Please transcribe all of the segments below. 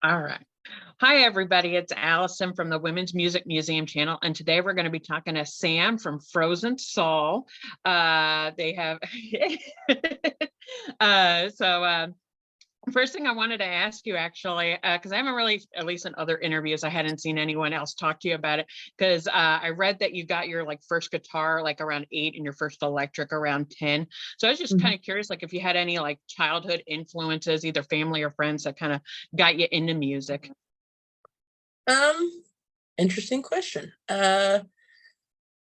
All right. Hi, everybody. It's Allison from the Women's Music Museum channel. And today we're going to be talking to Sam from Frozen Soul. They have, so first thing I wanted to ask you actually, because I haven't really, at least in other interviews, I hadn't seen anyone else talk to you about it. Because I read that you got your like first guitar like around 8 and your first electric around 10. So I was just kind Mhm. of curious, like if you had any like childhood influences, either family or friends that kind of got you into music. Um, Interesting question.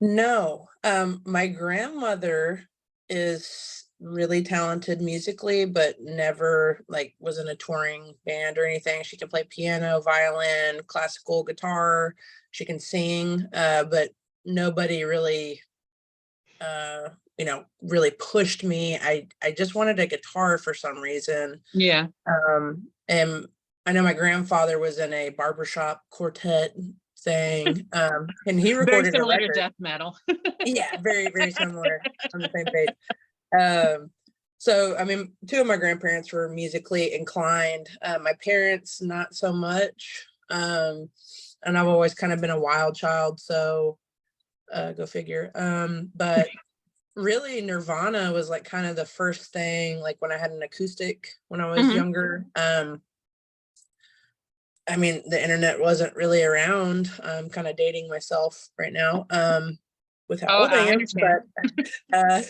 No. My grandmother is really talented musically, but never like was in a touring band or anything. She can play piano, violin, classical guitar. She can sing, but nobody really, really pushed me. I just wanted a guitar for some reason. Yeah. And I know my grandfather was in a barbershop quartet thing, and he Very recorded a similar to record. death metal. Yeah, very, very similar, on the same page. Um, so, I mean, 2 of my grandparents were musically inclined, my parents, not so much, and I've always kind of been a wild child, so, go figure, but really Nirvana was, like, kind of the first thing, like, when I had an acoustic when I was Mhm. younger. I mean, the internet wasn't really around. I'm kinda dating myself right now, with how Oh, old I I am, understand. but, uh,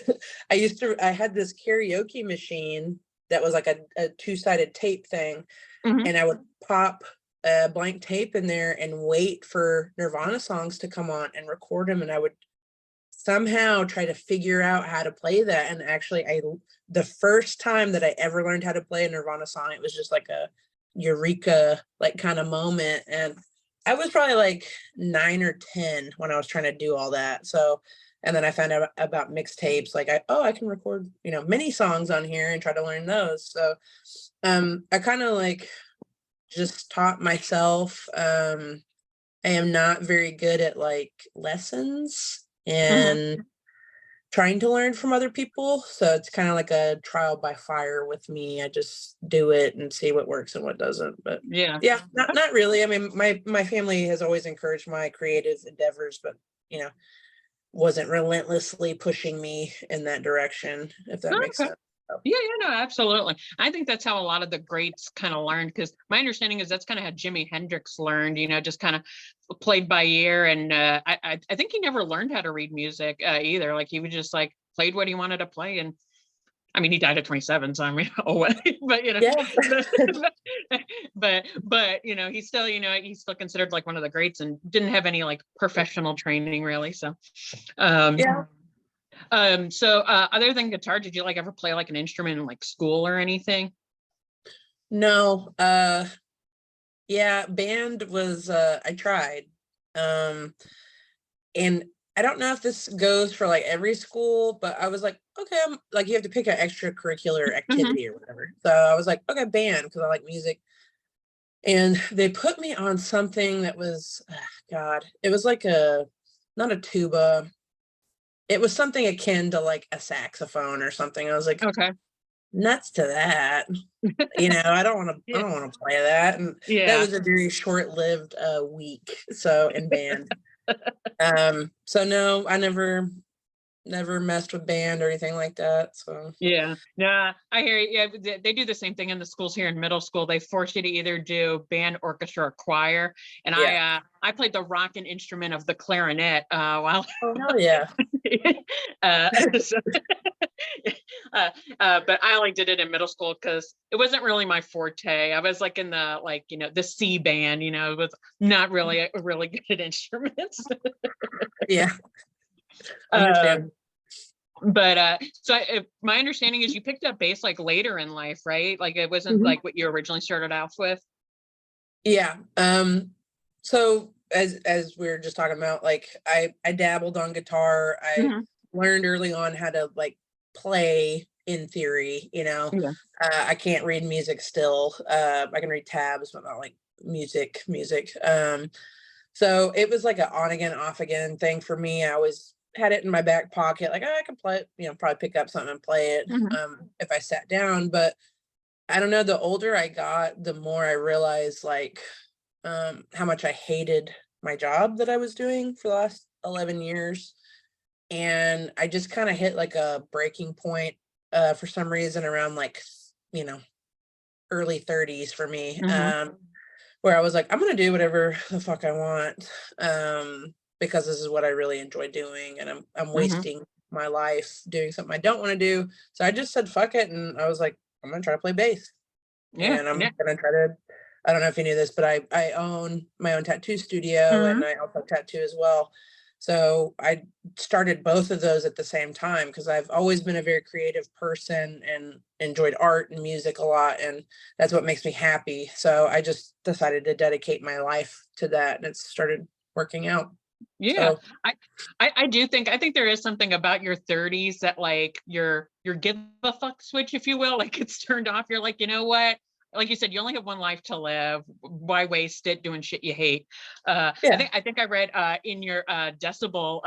I had this karaoke machine that was like a two-sided tape thing, Mhm. and I would pop a blank tape in there and wait for Nirvana songs to come on and record them, and I would somehow try to figure out how to play that, and actually, the first time that I ever learned how to play a Nirvana song, it was just like a eureka, like, kinda moment, and I was probably, like, 9 or 10 when I was trying to do all that, so and then I found out about mixtapes, like, I can record, mini songs on here and try to learn those, so, I kinda, like, just taught myself. I am not very good at, like, lessons Mhm. and trying to learn from other people, so it's kinda like a trial by fire with me. I just do it and see what works and what doesn't, but Yeah. yeah, not really. I mean, my family has always encouraged my creative endeavors, but, you know, wasn't relentlessly pushing me in that direction, if that Oh, makes okay. sense. So, Yeah, yeah, no, absolutely. I think that's how a lot of the greats kind of learned, because my understanding is that's kind of how Jimi Hendrix learned, just kind of played by ear. And I think he never learned how to read music either. Like he was just like played what he wanted to play. And I mean, he died at 27, so I mean, oh, well, but yeah. but, but he's still, he's still considered like one of the greats and didn't have any like professional training really. So, um, Yeah. other than guitar, did you like ever play like an instrument in like school or anything? No, yeah, band was, I tried, um, and I don't know if this goes for, like, every school, but I was like, "Okay," like, you have to pick an extracurricular Mhm. activity or whatever. So I was like, "Okay, band," because I like music, and they put me on something that was, God, it was like a not a tuba, it was something akin to, like, a saxophone or something. I was like, Okay. "Nuts to that." I Yeah. don't wanna play that, and that Yeah. was a very short-lived, week, so in band. So no, I never messed with band or anything like that, so Yeah. Yeah. I hear you. Yeah, they do the same thing in the schools here in middle school. They force you to either do band, orchestra, or choir. And yeah. I played the rocking instrument of the clarinet while Oh, hell yeah. so, uh, but I only did it in middle school because it wasn't really my forte. I was like in the like the C band. It was not really really good at instruments. Yeah, understand. um, but my understanding is you picked up bass like later in life, right? Like it wasn't Mhm. like what you originally started off with. Yeah, so as we were just talking about, like, I dabbled on guitar, I Hmm. learned early on how to, like, play in theory, Yeah. I can't read music still, I can read tabs, but not, like, music, so it was like a on again, off again thing for me. I always had it in my back pocket, like, "Oh, I can play it," probably pick up something and play it, Hmm. if I sat down, but I don't know, the older I got, the more I realized, like, how much I hated my job that I was doing for the last 11 years. And I just kind of hit like a breaking point for some reason around like, you know, early 30s for me, Hmm. where I was like, I'm gonna do whatever the fuck I want, because this is what I really enjoy doing, and I'm Hmm. wasting my life doing something I don't want to do. So I just said fuck it, and I was like, I'm gonna try to play bass, Yeah. and I'm Yeah. gonna try to. I don't know if you knew this, but I own my own tattoo studio, and Hmm. I also tattoo as well. So I started both of those at the same time because I've always been a very creative person and enjoyed art and music a lot, and that's what makes me happy. So I just decided to dedicate my life to that, and it started working out. Yeah, So I, I do think I think there is something about your 30s that like your give a fuck switch, if you will, like it's turned off. You're like, you know what? Like you said, you only have one life to live. Why waste it doing shit you hate? yeah, I think I read in your Decibel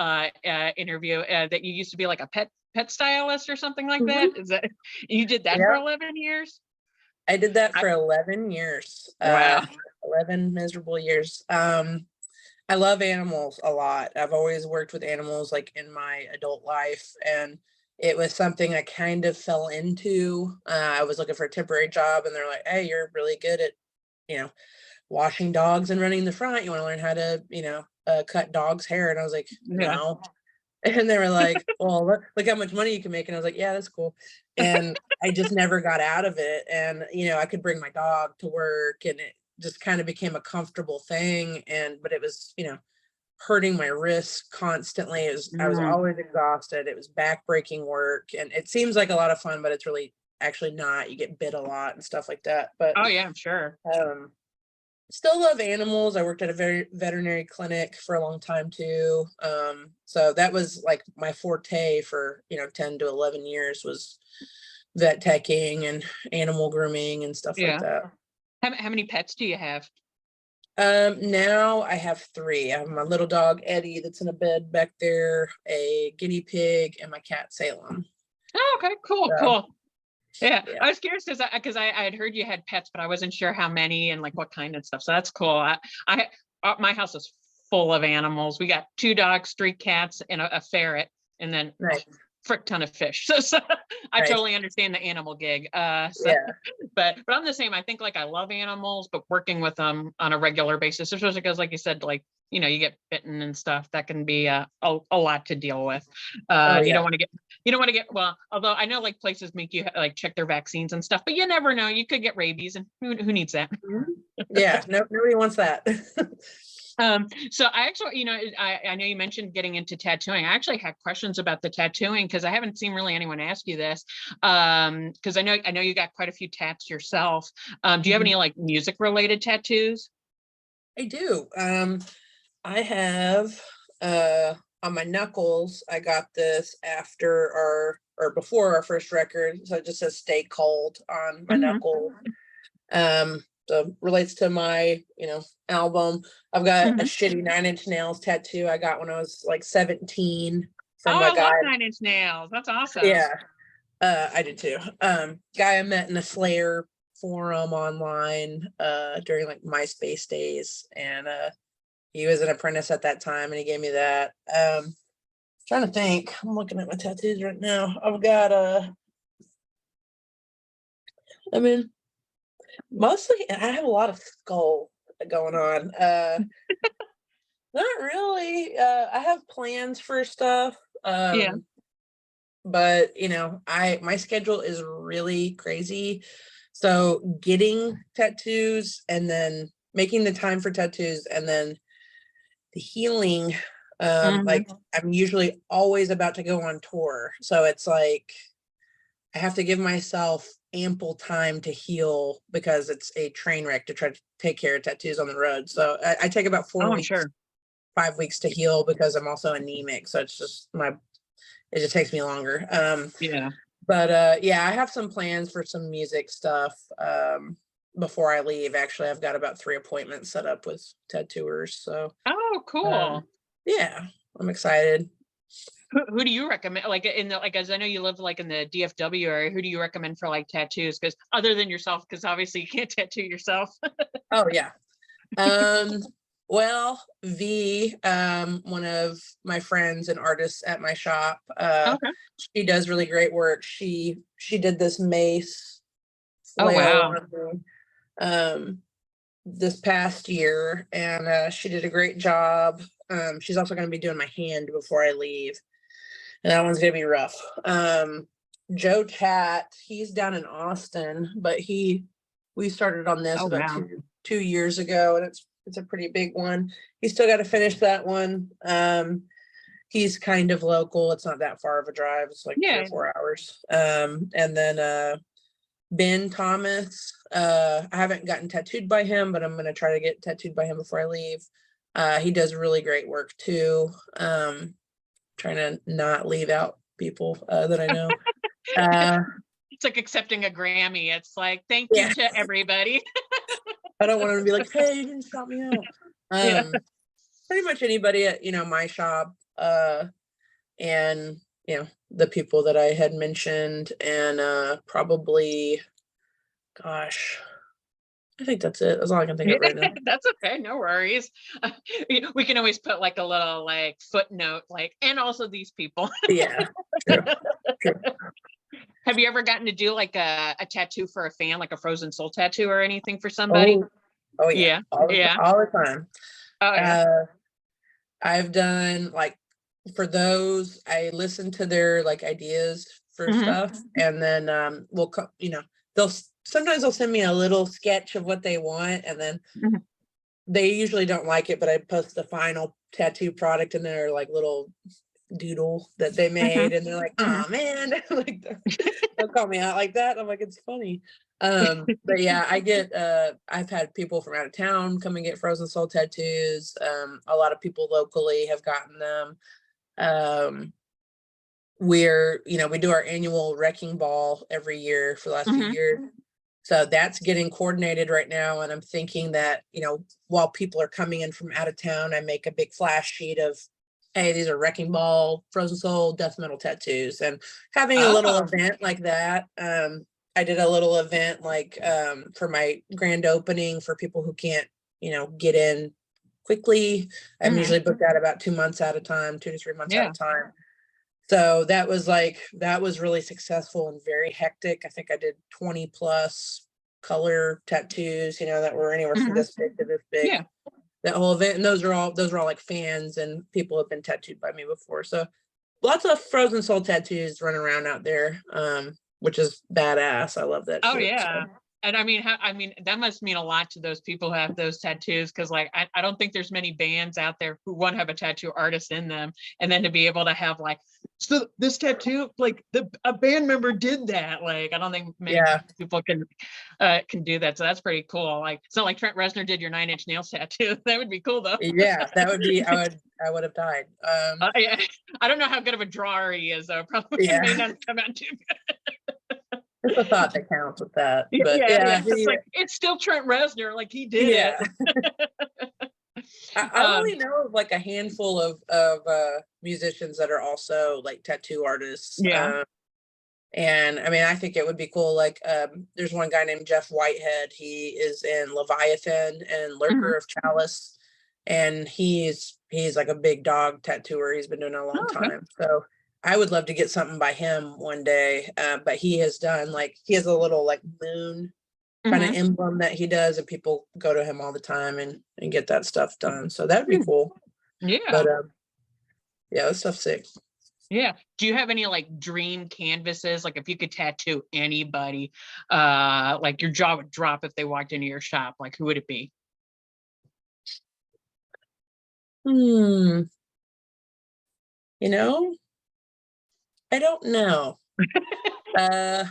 interview that you used to be like a pet stylist or something like that. hmm, Is that you did that for yeah, 11 years? I did that I, for 11 years, wow. 11 miserable years. I love animals a lot. I've always worked with animals like in my adult life, and it was something I kind of fell into. I was looking for a temporary job, and they're like, "Hey, you're really good at, you know, washing dogs and running the front. You want to learn how to, cut dogs' hair?" And I was like, Yeah. "No." And they were like, "Well, look how much money you can make." And I was like, "Yeah, that's cool." And I just never got out of it. And, I could bring my dog to work, and it just kind of became a comfortable thing. But it was, hurting my wrists constantly. I was Mm. always exhausted. It was backbreaking work. And it seems like a lot of fun, but it's really actually not. You get bit a lot and stuff like that. But Oh yeah, I'm sure. um still love animals. I worked at a very veterinary clinic for a long time too. So that was like my forte for, 10 to 11 years was vet teching and animal grooming and stuff like Yeah. that. How many pets do you have? Now I have three. I have my little dog Eddie that's in a bed back there, a guinea pig, and my cat Salem. Oh, okay, cool, So cool. Yeah, yeah, I was curious because I had heard you had pets, but I wasn't sure how many and like what kind and stuff. So that's cool. I my house is full of animals. We got two dogs, three cats, and a ferret, and then a nice, frick ton of fish. So I nice. totally understand the animal gig. Yeah, But I'm the same. I think like I love animals, but working with them on a regular basis, especially because like you said, like you get bitten and stuff, that can be a lot to deal with. oh You don't yeah. want to get well, although I know like places make you like check their vaccines and stuff, but you never know. You could get rabies, and who needs that? Mhm. Yeah, no, nobody wants that. So I actually, I know you mentioned getting into tattooing. I actually had questions about the tattooing because I haven't seen really anyone ask you this. Because I know you got quite a few tats yourself. Do you have any Mhm. like music related tattoos? I do. I have on my knuckles, I got this after our or before our first record. So it just says stay cold on my Hmm. knuckle. So relates to my, album. I've got a Hmm. shitty 9 Inch Nails tattoo I got when I was like 17 Oh, from a I guy. love 9 Inch Nails. That's awesome. Yeah, I did too. Guy I met in a Slayer forum online during like MySpace days, and he was an apprentice at that time, and he gave me that. Trying to think. I'm looking at my tattoos right now. I've got I mean, mostly I have a lot of skull going on. Not really. I have plans for stuff. Yeah. But I my schedule is really crazy. So getting tattoos and then making the time for tattoos and then the healing, like Hmm. I'm usually always about to go on tour. So it's like I have to give myself ample time to heal because it's a train wreck to try to take care of tattoos on the road. So I take about Oh, four I'm weeks, sure. 5 weeks to heal because I'm also anemic. So it's just it just takes me longer. Yeah. But yeah, I have some plans for some music stuff before I leave. Actually, I've got about 3 appointments set up with tattooers. So Oh, um, cool. yeah, I'm excited. Who do you recommend? Like in the, like, as I know you live like in the DFW area, who do you recommend for like tattoos? Because other than yourself, because obviously you can't tattoo yourself. Oh yeah. Um, well, one of my friends and artists at my shop, Okay. she does really great work. She did this mace Oh flail wow. on me this past year, and she did a great job. She's also going to be doing my hand before I leave, and that one's going to be rough. Joe Chat, he's down in Austin, but we started on this Oh about wow. 2 years ago, and it's a pretty big one. He's still got to finish that one. He's kind of local. It's not that far of a drive. It's like three Yeah. or 4 hours. And then Ben Thomas, I haven't gotten tattooed by him, but I'm going to try to get tattooed by him before I leave. He does really great work too. Trying to not leave out people that I know. It's like accepting a Grammy. It's like, thank you Yeah, to everybody. I don't want him to be like, hey, you didn't shout me out. Yeah. Pretty much anybody at, my shop, and, the people that I had mentioned, and probably, gosh, I think that's it. That's all I can think of right now. That's okay. No worries. We can always put like a little like footnote, like, and also these people. Yeah, true, true. Have you ever gotten to do like a tattoo for a fan, like a frozen soul tattoo or anything for somebody? Oh, oh yeah, Yeah. Yeah. all the time. Oh yeah. Uh, I've done like for those, I listen to their like ideas for Hmm. stuff, and then we'll sometimes they'll send me a little sketch of what they want, and then Hmm. they usually don't like it, but I post the final tattoo product in their like little doodle that they Hmm. made, and they're like, Hmm. "Oh man," like don't call me out like that. I'm like, it's funny. But yeah, I've had people from out of town come and get frozen soul tattoos. A lot of people locally have gotten them. Um, we do our annual wrecking ball every year for the last few Hmm. years. So that's getting coordinated right now. And I'm thinking that, while people are coming in from out of town, I make a big flash sheet of, hey, these are wrecking ball, frozen soul, death metal tattoos, and having a little Oh. event like that. I did a little event like for my grand opening for people who can't, get in quickly. I'm Hmm. usually booked out about 2 months at a time, 2 to 3 months at a Yeah. time. So that was really successful and very hectic. I think I did 20 plus color tattoos, that were anywhere from Hmm. this big to this big. Yeah. That whole event, and those are all like fans and people have been tattooed by me before. So lots of frozen soul tattoos running around out there, which is badass. I love that Oh shit. So yeah. And I mean, that must mean a lot to those people who have those tattoos, because like I don't think there's many bands out there who want to have a tattoo artist in them, and then to be able to have like, so this tattoo, like a band member did that. Like I don't think many yeah, people can do that. So that's pretty cool. Like it's not like Trent Reznor did your Nine Inch Nails tattoo. That would be cool though. yeah, that would be. I would have died. Yeah. I don't know how good of a drawer he is though. Probably Yeah, may not come out too good. it's a thought that counts with that. Yeah, But yeah, yeah, yeah. It's like it's still Trent Reznor. Like he did it. yeah. I Um, only know of like a handful of musicians that are also like tattoo artists. yeah. And I mean, I think it would be cool. Like, there's one guy named Jeff Whitehead. He is in Leviathan and Mhm. Lurker of Chalice, and he's like a big dog tattooer. He's been doing it a long Oh, okay. time. So I would love to get something by him one day. But he has done he has a little like moon kind of Mhm. emblem that he does, and people go to him all the time and get that stuff done. So that'd be cool. But Yeah. yeah, that stuff's sick. Yeah. Do you have any like dream canvases? Like if you could tattoo anybody, like your jaw would drop if they walked into your shop. Like who would it be? Hmm. You know, I don't know. Uh,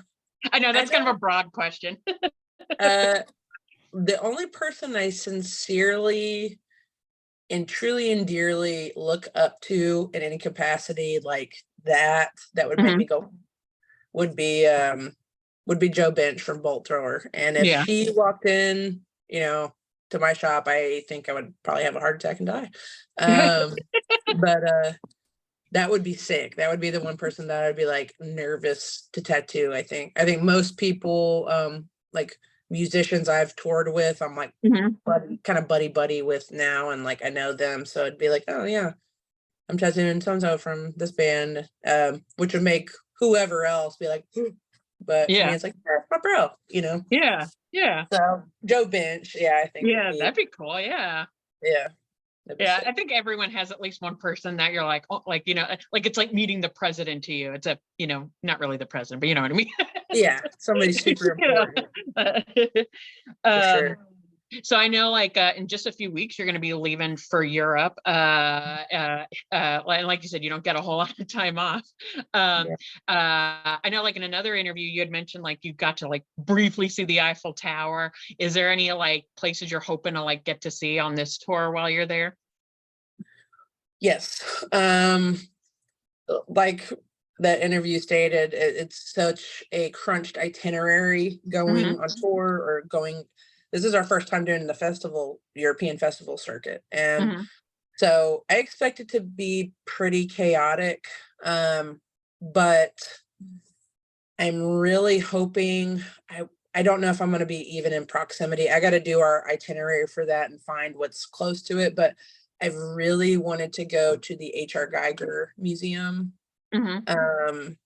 I know I that's kind know. of a broad question. Uh, the only person I sincerely and truly and dearly look up to in any capacity like that would make me Mhm. go would be um would be Joe Bench from Bolt Thrower. And if Yeah. she walked in, to my shop, I think I would probably have a heart attack and die. Um, but That would be sick. That would be the one person that I'd be like nervous to tattoo. I think most people, like musicians I've toured with, I'm like Mhm. kind of buddy with now, and like I know them, so it'd be like, oh yeah, I'm tattooing so and so from this band, which would make whoever else be like, but for me, Yeah. it's like, that's my bro, you know. Yeah. Yeah. So Joe Bench, yeah, I think would Yeah, be, that'd be cool. Yeah. yeah, that'd be Yeah, sick. I think everyone has at least one person that you're like, oh, like, like it's like meeting the president to you. It's a, not really the president, but you know what I mean? Yeah, somebody super Yeah. important for um, sure. so I know, like, in just a few weeks, you're going to be leaving for Europe. Like you said, you don't get a whole lot of time off. Um, Yeah. I know, like in another interview, you had mentioned like you got to like briefly see the Eiffel Tower. Is there any like places you're hoping to like get to see on this tour while you're there? Yes. Like that interview stated, it's such a crunched itinerary Hmm. going on tour or going. This is our first time doing the festival, European festival circuit, and Hmm. so I expect it to be pretty chaotic. But I'm really hoping. I don't know if I'm going to be even in proximity. I got to do our itinerary for that and find what's close to it. But I've really wanted to go to the H.R. Geiger Museum. Hmm. Um,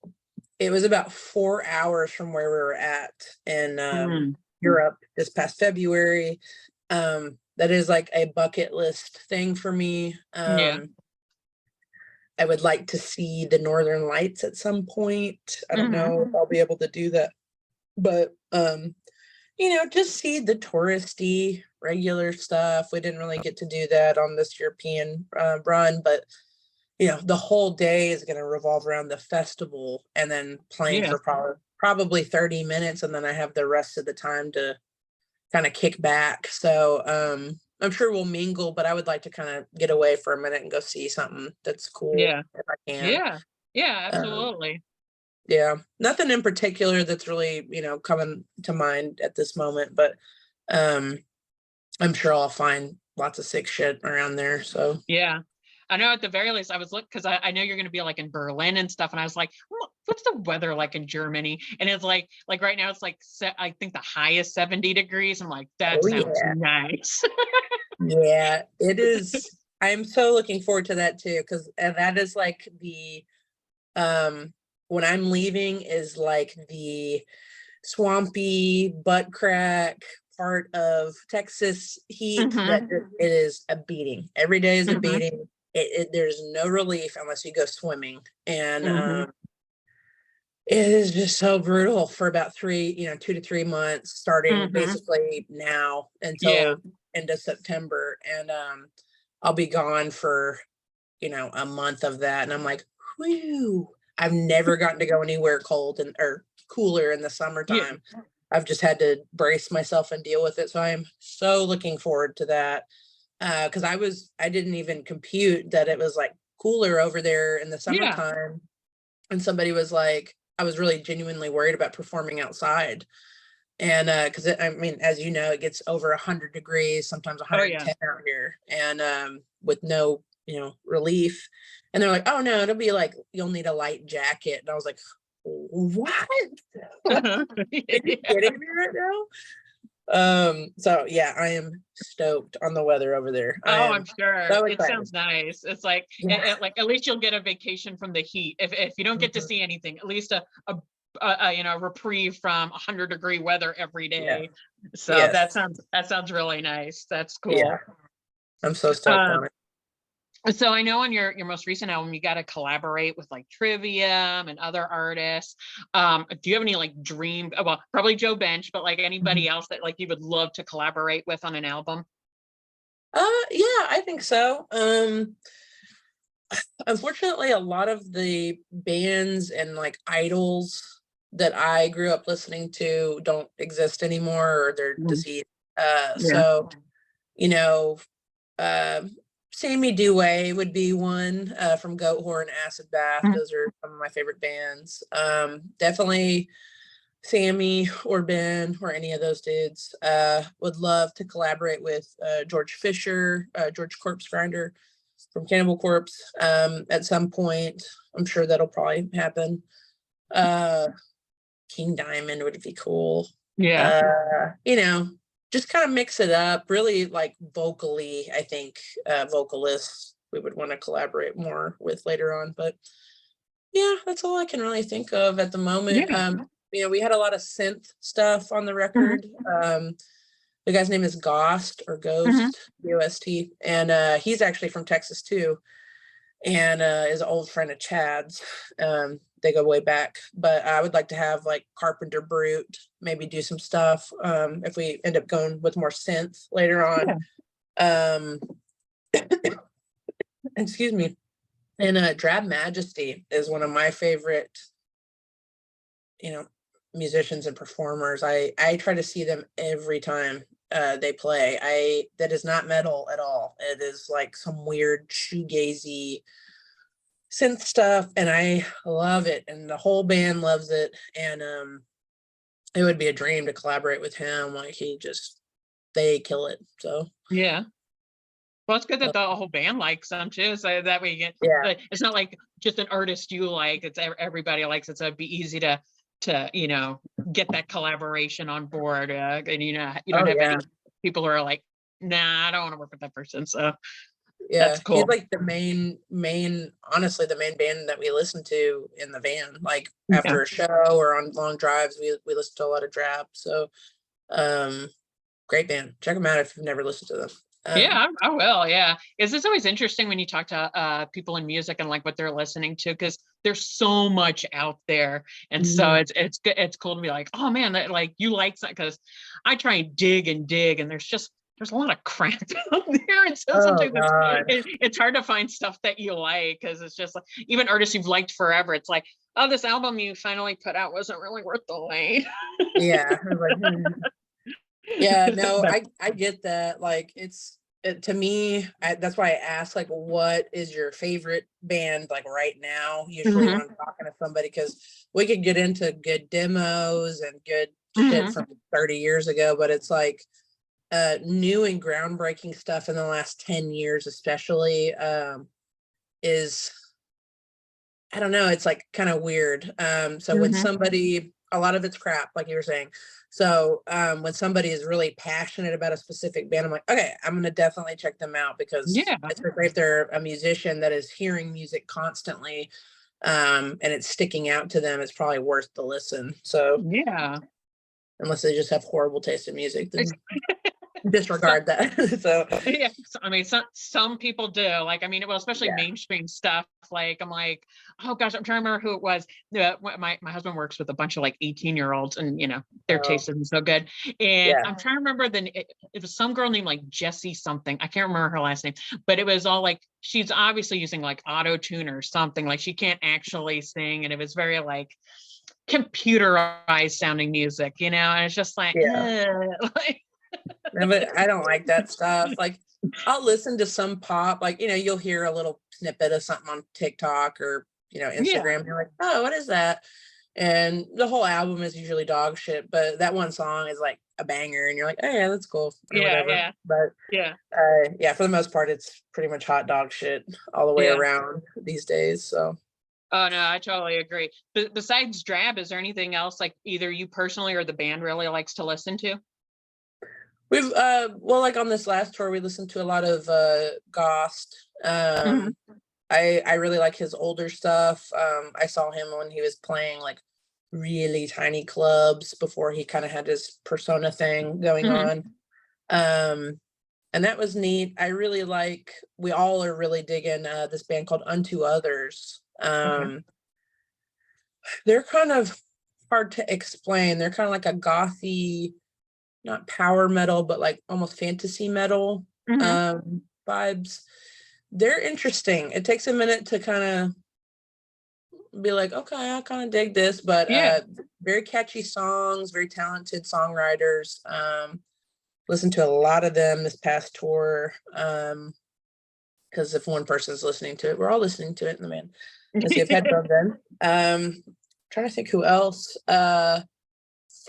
it was about 4 hours from where we were at in Mm. Europe this past February. That is like a bucket list thing for me. Yeah. I would like to see the Northern Lights at some point. I don't Hmm. know if I'll be able to do that, but just see the touristy regular stuff. We didn't really get to do that on this European run, but the whole day is going to revolve around the festival and then playing Yeah. for probably 30 minutes. And then I have the rest of the time to kind of kick back. So I'm sure we'll mingle, but I would like to kind of get away for a minute and go see something that's cool Yeah. if I can. Yeah. Yeah. Um, Absolutely. yeah, nothing in particular that's really, coming to mind at this moment, but um, I'm sure I'll find lots of sick shit around there. So Yeah. I know at the very least I was looking because I know you're going to be like in Berlin and stuff. And I was like, what's the weather like in Germany? And it's like right now it's like, I think the highest 70 degrees. I'm like, that oh sounds yeah. nice. Yeah, it is. I'm so looking forward to that too, because that is like the when I'm leaving is like the swampy butt crack part of Texas heat that Hmm. it is a beating. Every day is a Hmm. beating. There's no relief unless you go swimming, and Hmm. it is just so brutal for about 2 to 3 months, starting Hmm. basically now Yeah. until end of September. And I'll be gone for, a month of that. And I'm like, whew, I've never gotten to go anywhere cold and or cooler in the Yeah. summertime. I've just had to brace myself and deal with it. So I am so looking forward to that. Because I didn't even compute that it was like cooler over there in the Yeah. summertime. And somebody was like, I was really genuinely worried about performing outside. And because I mean, as you know, it gets over 100 degrees, sometimes Oh, yeah. 110 out here, and with no, relief. And they're like, "Oh no, it'll be like you'll need a light jacket." And I was like, "What? Are you Yeah. kidding me right now?" So yeah, I am stoked on the weather over there. I Oh, I'm am sure. so It excited. sounds nice. It's like, Yeah. like at least you'll get a vacation from the heat. If you don't get to Mhm. see anything, at least a reprieve from 100-degree weather every Yeah. day. So Yes. that sounds really nice. That's Yeah. cool. I'm so stoked Um, on it. so I know on your most recent album, you got to collaborate with like Trivium and other artists. Do you have any like dream? Well, probably Joe Bench, but like Mhm. anybody else that like you would love to collaborate with on an album? Yeah, I think so. Unfortunately, a lot of the bands and like idols that I grew up listening to don't exist anymore or they're Mhm. deceased. Yeah. So, you know, uh, Sammy Dewey would be one from Goat Horn, Acid Bath. Mhm. Those are some of my favorite bands. Definitely Sammy or Ben or any of those dudes. Would love to collaborate with George Fisher, George Corpse Grinder. from Cannibal Corpse at some point. I'm sure that'll probably happen. King Diamond would be cool. Yeah. You know, just kind of mix it up. Really, like vocally, I think vocalists we would want to collaborate more with later on. But yeah, that's all I can really think of at the moment. Yeah. You know, we had a lot of synth stuff on the record. The guy's name is Ghost or Mhm. Ghost, Ghost, and he's actually from Texas too, and is an old friend of Chad's. They go way back, but I would like to have like Carpenter Brute maybe do some stuff if we end up going with more synth later on. Excuse me. And Drab Majesty is one of my favorite, you know, musicians and performers. I try to see them every time they play. That is not metal at all. It is like some weird shoegazy synth stuff, and I love it, and the whole band loves it. And it would be a dream to collaborate with him. Like they kill it. So Yeah. Well, it's good that the whole band likes them too, so that way you get. yeah. It's not like just an artist you like; it's everybody likes it. So it'd be easy to get that collaboration on board, and you don't Oh have yeah. any people who are like, nah, I don't want to work with that person. So Yeah, that's he's cool. like the honestly, the main band that we listen to in the van. Like Yeah. after a show or on long drives, we listen to a lot of Drab. So, um, great band. Check them out if you've never listened to them. Yeah, I will. Yeah, it's always interesting when you talk to people in music and like what they're listening to, because there's so much out there, and so Mhm. it's cool to be like, oh man, that like you like that, because I try and dig, and there's a lot of crap out there, and so Oh sometimes God. it's hard to find stuff that you like, because it's just like even artists you've liked forever. It's like, oh, this album you finally put out wasn't really worth the wait. Yeah. I was like, yeah, no, But I get that. Like to me, that's why I ask, like, what is your favorite band like right now? Usually when Mhm, I'm talking to somebody, because we could get into good demos and good shit mhm, from 30 years ago, but it's like new and groundbreaking stuff in the last 10 years, especially, is I don't know, it's like kind of weird. So when mhm. a lot of it's crap, like you were saying. So when somebody is really passionate about a specific band, I'm like, okay, I'm gonna definitely check them out, because Yeah, especially if they're a musician that is hearing music constantly, and it's sticking out to them, it's probably worth the listen. So yeah. unless they just have horrible taste in music, then disregard that. So Yeah, I mean, some people do. Like, I mean, well, especially yeah. mainstream stuff. Like, I'm like, oh gosh, I'm trying to remember who it was. My husband works with a bunch of like 18-year-olds, and their So taste isn't so good. And yeah. I'm trying to remember it was some girl named like Jessie something. I can't remember her last name, but it was all like she's obviously using like auto tune or something. Like she can't actually sing, and it was very like computerized sounding music, and it's just like, Yeah. like No, but I don't like that stuff. Like, I'll listen to some pop, like, you'll hear a little snippet of something on TikTok or, yeah, Instagram. And you're like, oh, what is that? And the whole album is usually dog shit, but that one song is like a banger, and you're like, oh yeah, that's cool or yeah, whatever. yeah, But yeah. yeah, for the most part, it's pretty much hot dog shit all the way Yeah. around these days. So Oh no, I totally agree. But besides Drab, is there anything else like either you personally or the band really likes to listen to? we've well, like on this last tour, we listened to a lot of Ghost. Mhm. I really like his older stuff. I saw him when he was playing like really tiny clubs before he kind of had his persona thing going Mhm. on. Um, and that was neat. We all are really digging this band called Unto Others. Okay. They're kind of hard to explain. They're kind of like a gothy, not power metal, but like almost fantasy metal Mhm. vibes. They're interesting. It takes a minute to kind of be like, okay, I kind of dig this, but Yeah. very catchy songs, very talented songwriters. Listened to a lot of them this past tour. Because if one person's listening to it, we're all listening to it in the van. Let's see, I've headphones in. Trying to think who else.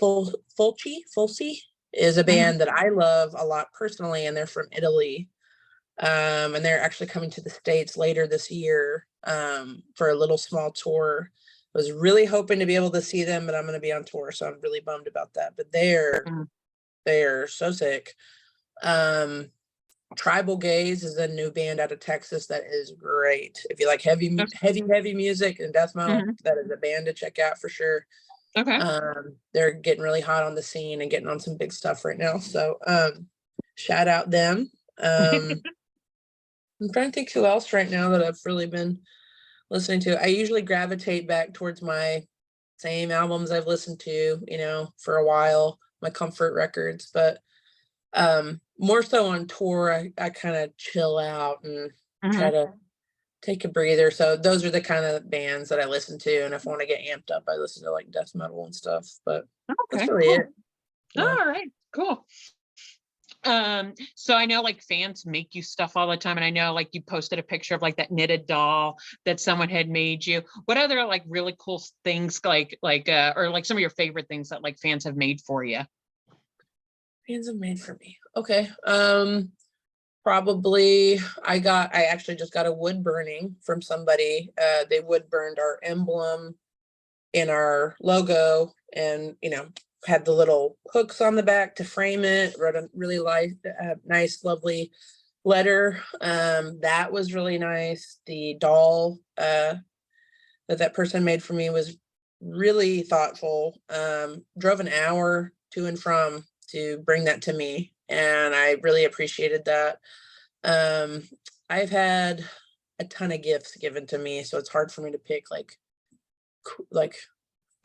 Fulci is a Mhm. band that I love a lot personally, and they're from Italy. And they're actually coming to the States later this year for a little small tour. I was really hoping to be able to see them, but I'm going to be on tour, so I'm really bummed about that. But Mm. they're so sick. Tribal Gaze is a new band out of Texas that is great. If you like heavy music and death metal, Mhm. that is a band to check out for sure. Okay. They're getting really hot on the scene and getting on some big stuff right now. So shout out them. I'm trying to think who else right now that I've really been listening to. I usually gravitate back towards my same albums I've listened to, for a while, my comfort records, but more so on tour, I kind of chill out and try Mhm. to take a breather. So those are the kind of bands that I listen to. And if I want to get amped up, I listen to like death metal and stuff. But that's Okay, really cool. it. Yeah. All right, cool. So I know like fans make you stuff all the time, and I know like you posted a picture of like that knitted doll that someone had made you. What other like really cool things or like some of your favorite things that like fans have made for you? Fans have made for me. Okay. Probably I actually just got a wood burning from somebody. They wood burned our emblem in our logo and, had the little hooks on the back to frame it, wrote a really nice, lovely letter. That was really nice. The doll that person made for me was really thoughtful. Drove an hour to and from to bring that to me, and I really appreciated that. Um, I've had a ton of gifts given to me, so it's hard for me to pick like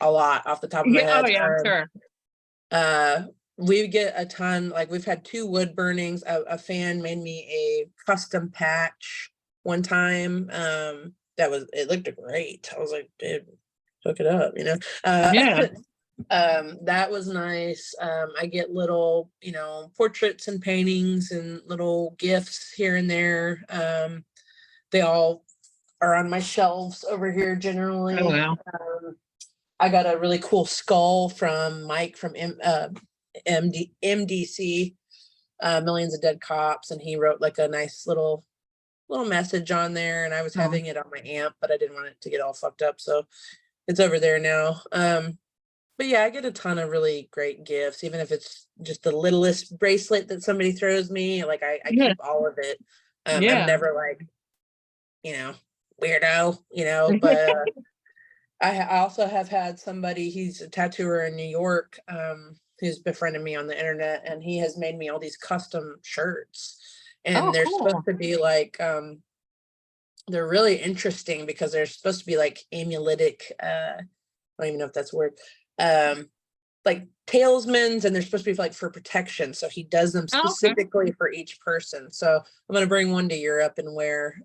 a lot off the top of my Yeah, oh head. yeah, I'm sure. Uh, we get a ton, like we've had 2 wood burnings. A fan made me a custom patch one time. It looked great. I was like, dude, hook it up, Yeah. That was nice. I get little, portraits and paintings and little gifts here and there. They all are on my shelves over here Oh generally. wow. I got a really cool skull from Mike from MDC, Millions of Dead Cops, and he wrote like a nice little message on there. And I was Oh, having it on my amp, but I didn't want it to get all fucked up, so it's over there now. But yeah, I get a ton of really great gifts, even if it's just the littlest bracelet that somebody throws me. Like I yeah, keep all of it. I'm yeah. never like, you know, weirdo, but I also have had somebody, he's a tattooer in New York, who's befriended me on the internet, and he has made me all these custom shirts. Oh, And they're supposed cool. to be like, they're really interesting because they're supposed to be like amuletic, I don't even know if that's a word. Um, like talismans, and they're supposed to be like for protection. So he does them Oh, okay. specifically for each person. So I'm gonna bring one to Europe and wear.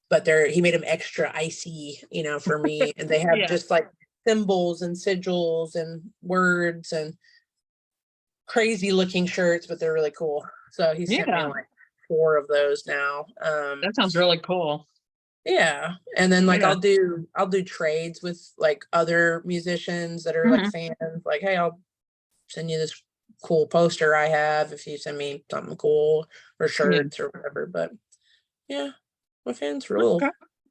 But he made them extra icy, for me. And they have Yeah, just like symbols and sigils and words and crazy looking shirts, but they're really cool. So he sent me yeah. like 4 of those now. That sounds really cool. Yeah. And then like Yeah. I'll do trades with like other musicians that are like Mhm. fans, like, hey, I'll send you this cool poster I have if you send me something cool or Yeah. shirts or whatever. But yeah, my fans Okay. rule.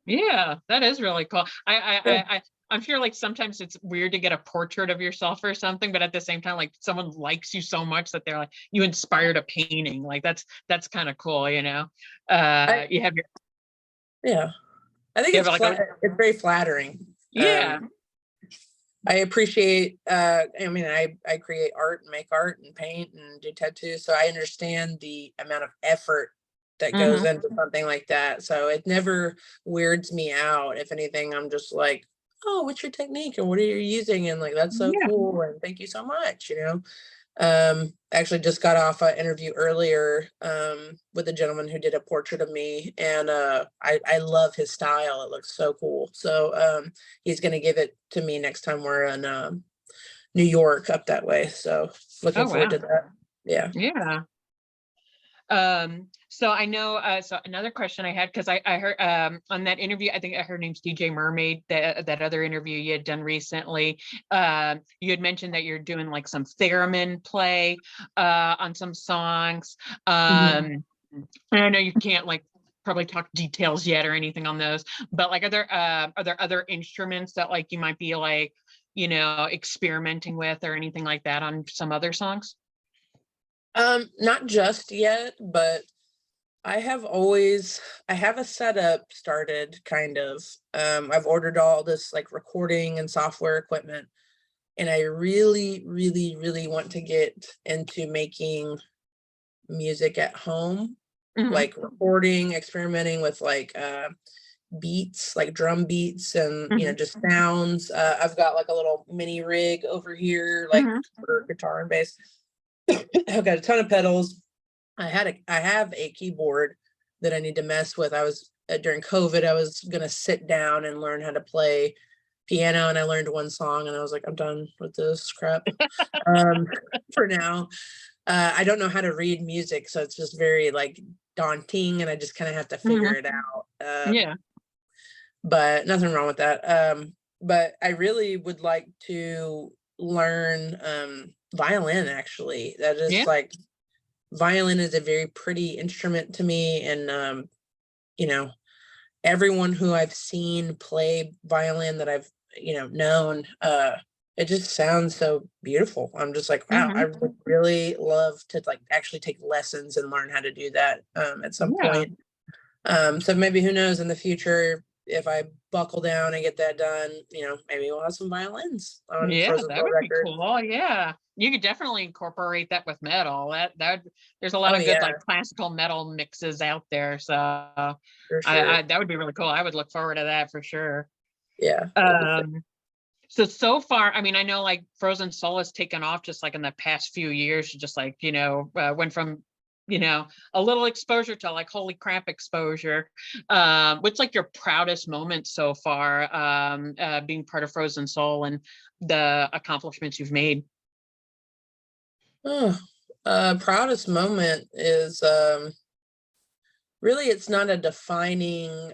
Yeah, that is really cool. Yeah. I'm sure like sometimes it's weird to get a portrait of yourself or something, but at the same time, like someone likes you so much that they're like you inspired a painting. Like that's kind of cool, you know. I, You have yeah. I think you have like a it's very flattering. yeah. I appreciate I create art and make art and paint and do tattoos. So I understand the amount of effort that goes Hmm. into something like that. So it never weirds me out. If anything, I'm just like, oh, what's your technique and what are you using? And like that's so Yeah. cool and thank you so much. Actually just got off an interview earlier with a gentleman who did a portrait of me, and I love his style. It looks so cool. So he's gonna give it to me next time we're in New York up that way. So looking Oh forward wow. to that. Yeah. Yeah. So I know, so another question I had, because I heard on that interview, I think her name's DJ Mermaid, that other interview you had done recently. You had mentioned that you're doing like some theremin play on some songs. Mhm. And I know you can't like probably talk details yet or anything on those, but like, are there other instruments that like you might be like, experimenting with or anything like that on some other songs? Not just yet, but I have a setup started kind of. I've ordered all this like recording and software equipment, and I really, really, really want to get into making music at home, Hmm. like recording, experimenting with like beats, like drum beats and Hmm. just sounds. I've got like a little mini rig over here, like Hmm. for guitar and bass. I've got a ton of pedals. I have a keyboard that I need to mess with. I was during COVID, I was gonna sit down and learn how to play piano, and I learned one song, and I was like, I'm done with this crap. Um, for now, I don't know how to read music, so it's just very like daunting, and I just kind of have to figure Hmm. it out. Yeah. But nothing wrong with that. But I really would like to learn violin. Actually, that is Yeah. like violin is a very pretty instrument to me, and you know, everyone who I've seen play violin that I've known, it just sounds so beautiful. I'm just like, wow, I Hmm. would really love to like actually take lessons and learn how to do that at some Yeah. point. So maybe who knows in the future if I buckle down and get that done, maybe we'll have some violins on Yeah, Frozen that Soul would be Records. cool. Yeah. You could definitely incorporate that with metal. There's a lot Oh of good like yeah, classical metal mixes out there. So for I sure. that would be really cool. I would look forward to that for sure. Yeah, that'd be sick. Um so far, I mean, I know like Frozen Soul has taken off just like in the past few years, just like, went from, a little exposure to like holy crap exposure. What's like your proudest moment so far, being part of Frozen Soul and the accomplishments you've made? Oh, proudest moment is really it's not a defining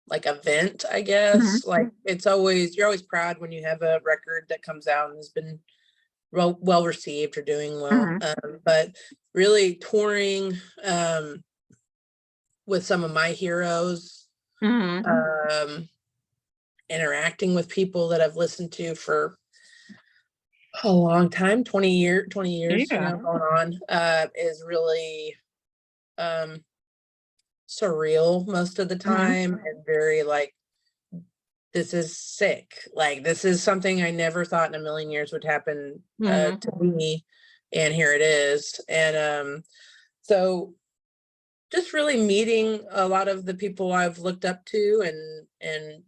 like event, I Hmm. guess. Like it's always you're always proud when you have a record that comes out and has been well received or doing well. Hmm. But really touring with some of my heroes, Hmm. um, interacting with people that I've listened to for a long time, 20 years, Yeah. going on, is really um surreal most of the Hmm. time and very like this is sick. Like this is something I never thought in a million years would happen Hmm. to me, and here it is. And so just really meeting a lot of the people I've looked up to and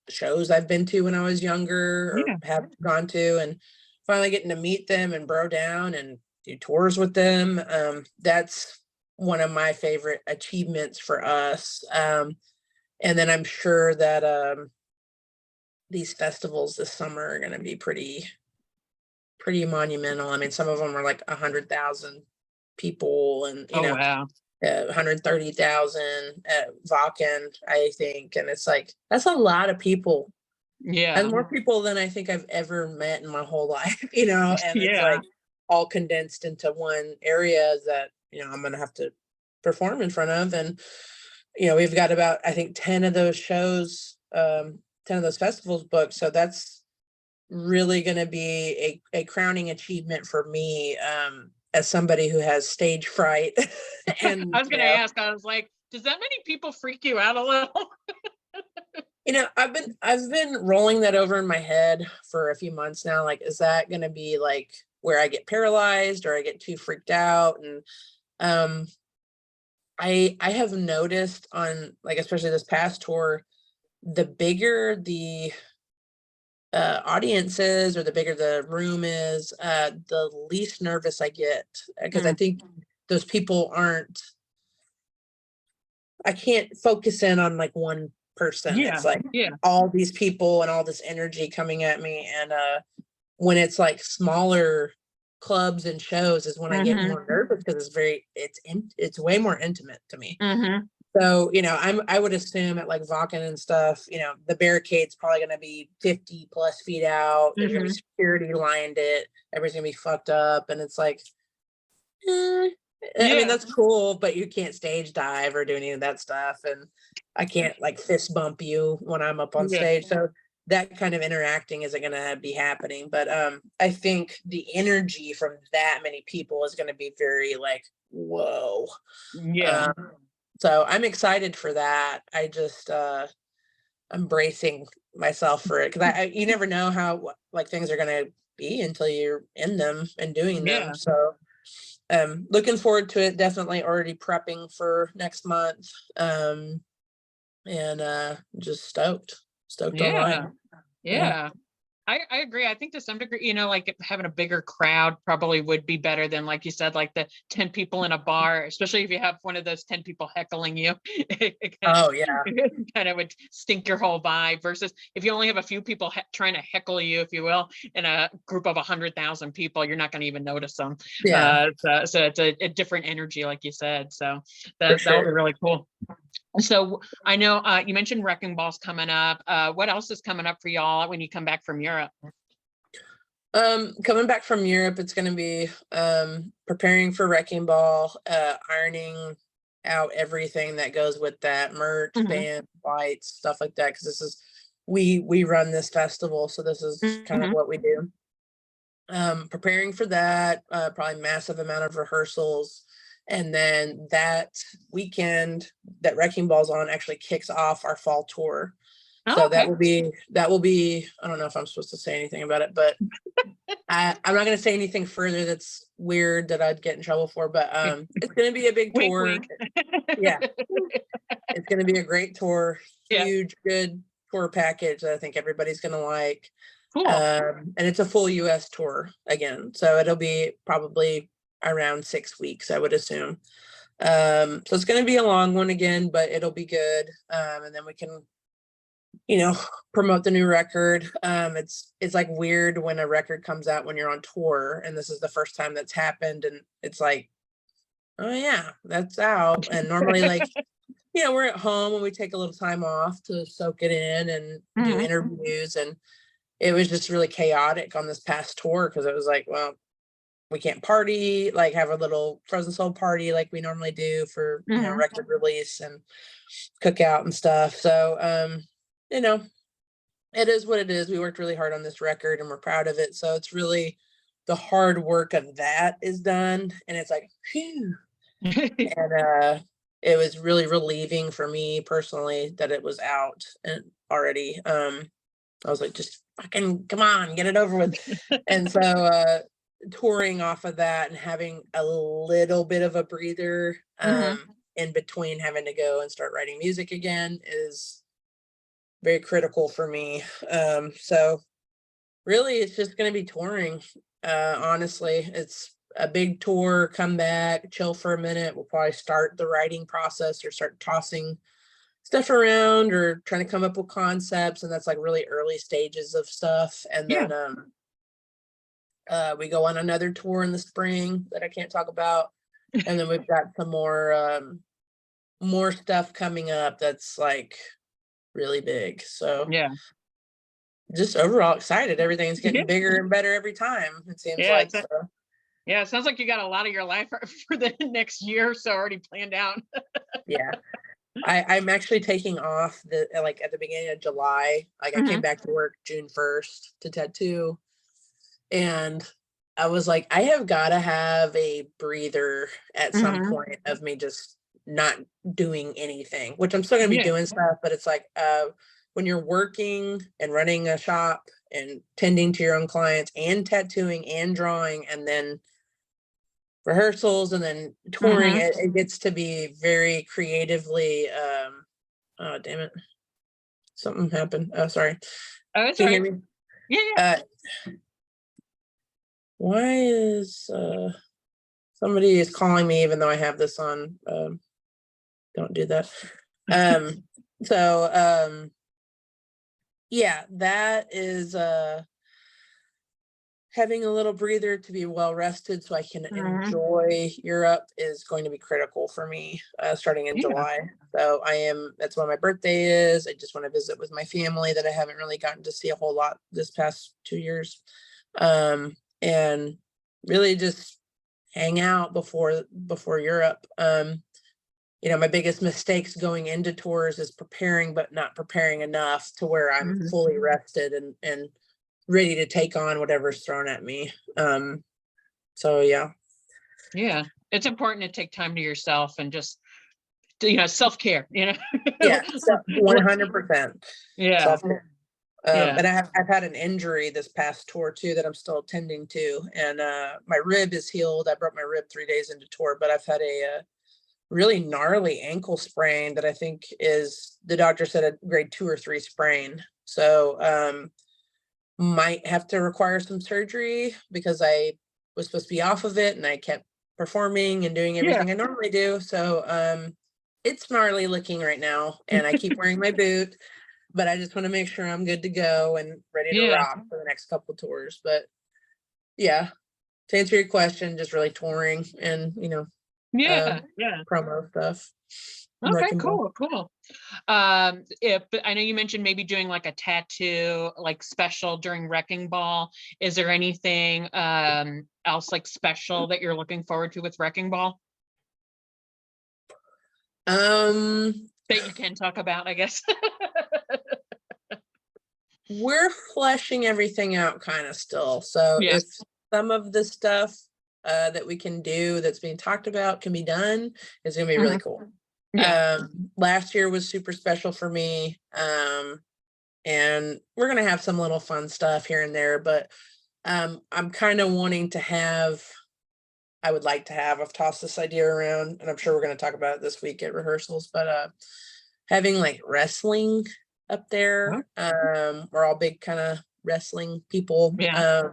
shows I've been to when I was younger or Yeah. have gone to, and finally getting to meet them and bro down and do tours with them. That's one of my favorite achievements for us. And then I'm sure that these festivals this summer are going to be pretty monumental. I mean, some of them are like 100,000 people, and Oh wow. 130,000 at Vakken, I think, and it's like that's a lot of people. That's Yeah. more people than I think I've ever met in my whole life, and it's Yeah. like all condensed into one area that I'm gonna have to perform in front of, and we've got about I think 10 of those shows, 10 of those festivals booked, so that's really going to be a crowning achievement for me, as somebody who has stage fright. I And was gonna ask, I was like, does that many people freak you out a little? I've been rolling that over in my head for a few months now, like is that going to be like where I get paralyzed or I get too freaked out? And um I have noticed on like especially this past tour, the bigger the audience is or the bigger the room is, the least nervous I get, because I Mm. think those people aren't. I can't focus in on like one person. Yeah. It's like Yeah. all these people and all this energy coming at me, and when it's like smaller clubs and shows is when I get Hmm. more nervous because it's way more intimate to me. Hmm. So, I would assume at like Vakken and stuff, the barricade's probably gonna be 50 plus feet out. There's gonna be Hmm. security lined it. Everybody's gonna be fucked up. And it's like, eh. I mean, Yeah. that's cool, but you can't stage dive or do any of that stuff, and I can't, like, fist bump you when I'm up on Yeah. stage, so that kind of interacting isn't gonna be happening, but, I think the energy from that many people is gonna be very, like, "Whoa." Yeah. Um, so I'm excited for that. I just, I'm bracing myself for it, 'cause I you never know how, like, things are gonna be until you're in them and doing them, Yeah. so looking forward to it, definitely already prepping for next month. And just stoked Yeah. online. Yeah. Yeah. I agree. I think to some degree, like having a bigger crowd probably would be better than, like you said, like the 10 people in a bar, especially if you have one of those 10 people heckling you. It Oh yeah, kind of would stink your whole vibe versus if you only have a few people trying to heckle you, if you will, in a group of 100,000 people, you're not going to even notice them. yeah, So it's a different energy, like you said. So for that'll be sure. really cool. So I know you mentioned Wrecking Ball's coming up. What else is coming up for y'all when you come back from Europe? Coming back from Europe, it's gonna be preparing for Wrecking Ball, ironing out everything that goes with that merch, Hmm. band, lights, stuff like that. Because this is we run this festival, so this is kind of Hmm. what we do. Preparing for that, probably massive amount of rehearsals. And then that weekend that Wrecking Ball's on actually kicks off our fall tour. Oh, So okay. that will be, I don't know if I'm supposed to say anything about it, but I'm not gonna say anything further that's weird that I'd get in trouble for, but it's gonna be a big Wink, tour. wink. Yeah, it's gonna be a great tour, Yeah, huge, good tour package that I think everybody's gonna like. cool. And it's a full US tour again. So it'll be probably around 6 weeks, I would assume. So it's going to be a long one again, but it'll be good. And then we can, you know, promote the new record. It's like weird when a record comes out when you're on tour, and this is the first time that's happened, and it's like, oh yeah, that's out. And normally, like, we're at home and we take a little time off to soak it in and do Hmm. interviews, and it was just really chaotic on this past tour because it was like, well, we can't party, like have a little Frozen Soul party like we normally do for, Hmm. record release and cookout and stuff. So, you know, it is what it is. We worked really hard on this record and we're proud of it. So it's really the hard work of that is done. And it's like, phew. And it was really relieving for me personally that it was out and already. I was like, just fucking come on, get it over with. And so touring off of that and having a little bit of a breather Hmm. in between having to go and start writing music again is very critical for me. So really it's just gonna be touring. Honestly, it's a big tour, come back, chill for a minute. We'll probably start the writing process or start tossing stuff around or trying to come up with concepts, and that's like really early stages of stuff. And Yeah. then we go on another tour in the spring that I can't talk about, and then we've got some more stuff coming up that's like really big. So Yeah. just overall excited. Everything's Yeah. getting bigger and better every time, it seems Yeah. like. So Yeah. It sounds like you got a lot of your life for the next year or so already planned out. yeah. I'm actually taking off the like at the beginning of July. Like I came Hmm. back to work June 1st to tattoo. And I was like, I have got to have a breather at some Hmm. point of me just not doing anything, which I'm still going to be Yeah. doing stuff, but it's like when you're working and running a shop and tending to your own clients and tattooing and drawing and then rehearsals and then touring, Hmm. it gets to be very creatively. Oh, damn it. Something happened. Oh, sorry. Oh, it's Can all you hear right. me? Yeah. Uh, why is somebody is calling me even though I have this on, don't do that. Um, so, yeah, that is, having a little breather to be well rested so I can Yeah. Hmm. enjoy Europe is going to be critical for me, starting in Yeah. July. So that's when my birthday is. I just want to visit with my family that I haven't really gotten to see a whole lot this past 2 years. And really just hang out before Europe. My biggest mistakes going into tours is preparing, but not preparing enough to where I'm Mhm. fully rested and ready to take on whatever's thrown at me. So yeah. Yeah. It's important to take time to yourself and just, self-care, Yeah, so Well, 100% yeah. self-care. Yeah. And I've had an injury this past tour too that I'm still tending to, and my rib is healed. I broke my rib 3 days into tour, but I've had a really gnarly ankle sprain that I think is, the doctor said, a grade 2 or 3 sprain. So might have to require some surgery because I was supposed to be off of it and I kept performing and doing Yeah. everything I normally do. So it's gnarly looking right now, and I keep wearing my boot, but I just want to make sure I'm good to go and ready to Yeah. rock for the next couple tours. But yeah, to answer your question, just really touring and Yeah. Yeah. promo stuff. Okay, Wrecking ball. cool, cool. If but I know you mentioned maybe doing like a tattoo like special during Wrecking Ball. Is there anything else like special that you're looking forward to with Wrecking Ball Um, that you can talk about, I guess? we're fleshing everything out kind of still. So Yeah. if some of the stuff that we can do that's being talked about can be done, it's gonna be really Mhm. cool. Yeah. Last year was super special for me. And we're gonna have some little fun stuff here and there, but I'm kind of wanting to have, I would like to have, I've tossed this idea around and I'm sure we're going to talk about it this week at rehearsals, but having like wrestling up Huh? there. We're all big kind of wrestling people. Yeah.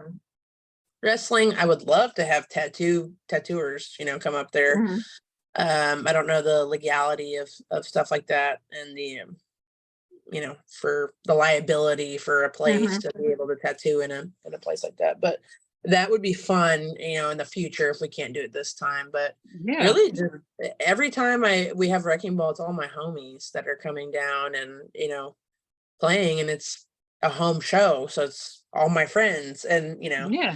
Wrestling, I would love to have tattooers, come up there. Mhm. I don't know the legality of stuff like that, and the for the liability for a place Mhm. to be able to tattoo in a place like that. But that would be fun, in the future if we can't do it this time. But Yeah. really, just every time we have wrecking ball, it's all my homies that are coming down and playing, and it's a home show, so it's all my friends, and Yeah.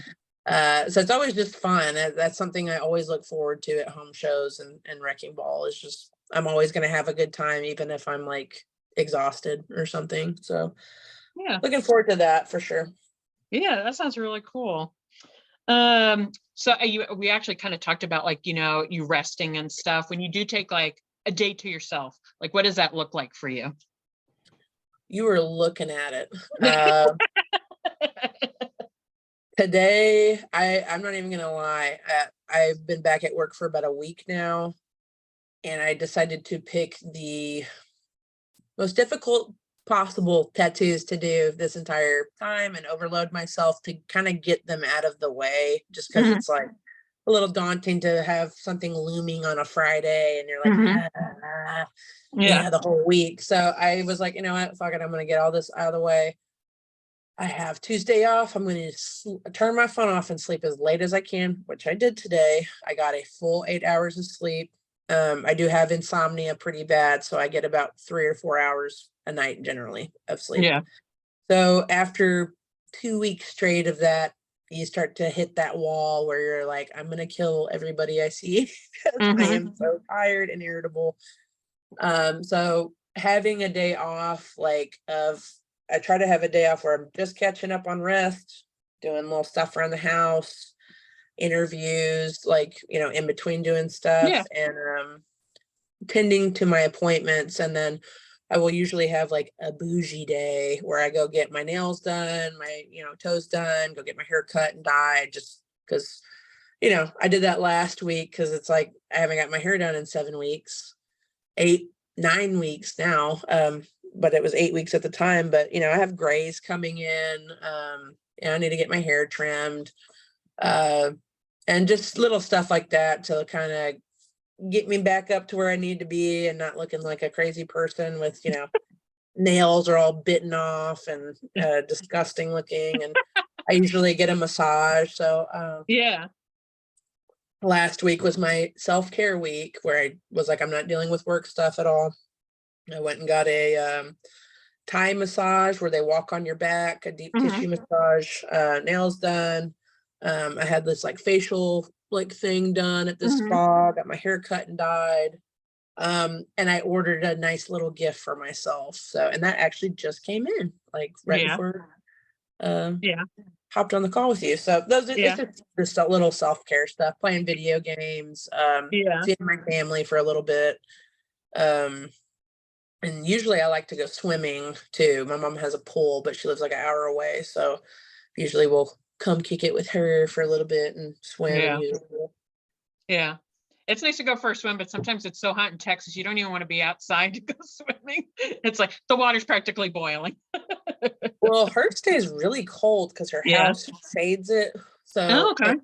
so it's always just fun. That's something I always look forward to at home shows, and wrecking ball is just, I'm always going to have a good time, even if I'm like exhausted or something. So Yeah. looking forward to that for sure. Yeah. That sounds really cool. So we actually kind of talked about like, you resting and stuff. When you do take like a day to yourself, like what does that look like for you? You were looking at it. Today, I'm not even gonna lie. I've been back at work for about a week now, and I decided to pick the most difficult possible tattoos to do this entire time and overload myself to kind of get them out of the way, just because Mhm. it's like a little daunting to have something looming on a Friday and you're like, Mhm. Yeah. the whole week. So I was like, you know what, fuck it, I'm gonna get all this out of the way. I have Tuesday off. I'm going to turn my phone off and sleep as late as I can, which I did today. I got a full 8 hours of sleep. I do have insomnia pretty bad, so I get about 3 or 4 hours a night generally of sleep. Yeah. So after 2 weeks straight of that, you start to hit that wall where you're like, I'm going to kill everybody I see because I Mhm. am so tired and irritable. So having a day off, I try to have a day off where I'm just catching up on rest, doing little stuff around the house, interviews, in between doing stuff, Yeah. and tending to my appointments. And then I will usually have like a bougie day where I go get my nails done, my, toes done, go get my hair cut and dyed, just because, I did that last week because it's like I haven't got my hair done in 7 weeks, 8, 9 weeks now. But it was 8 weeks at the time. But I have grays coming in, and I need to get my hair trimmed, uh, and just little stuff like that to kind of get me back up to where I need to be and not looking like a crazy person with nails are all bitten off and disgusting looking. And I usually get a massage. So Yeah. last week was my self-care week where I was like, I'm not dealing with work stuff at all. I went and got a Thai massage where they walk on your back, a deep Mhm. tissue massage, nails done. I had this like facial like thing done at the Mhm. spa, got my hair cut and dyed. And I ordered a nice little gift for myself. So, and that actually just came in like right Yeah. before um Yeah. hopped on the call with you. So those are, it's Yeah. just a little self-care stuff, playing video games, Yeah. seeing my family for a little bit. Um, and usually I like to go swimming too. My mom has a pool, but she lives like an hour away. So usually we'll come kick it with her for a little bit and swim and Yeah. use the pool. Yeah. It's nice to go for a swim, but sometimes it's so hot in Texas, you don't even want to be outside to go swimming. It's like the water's practically boiling. Well, hers stays really cold because her Yeah. house shades it. Oh, So okay.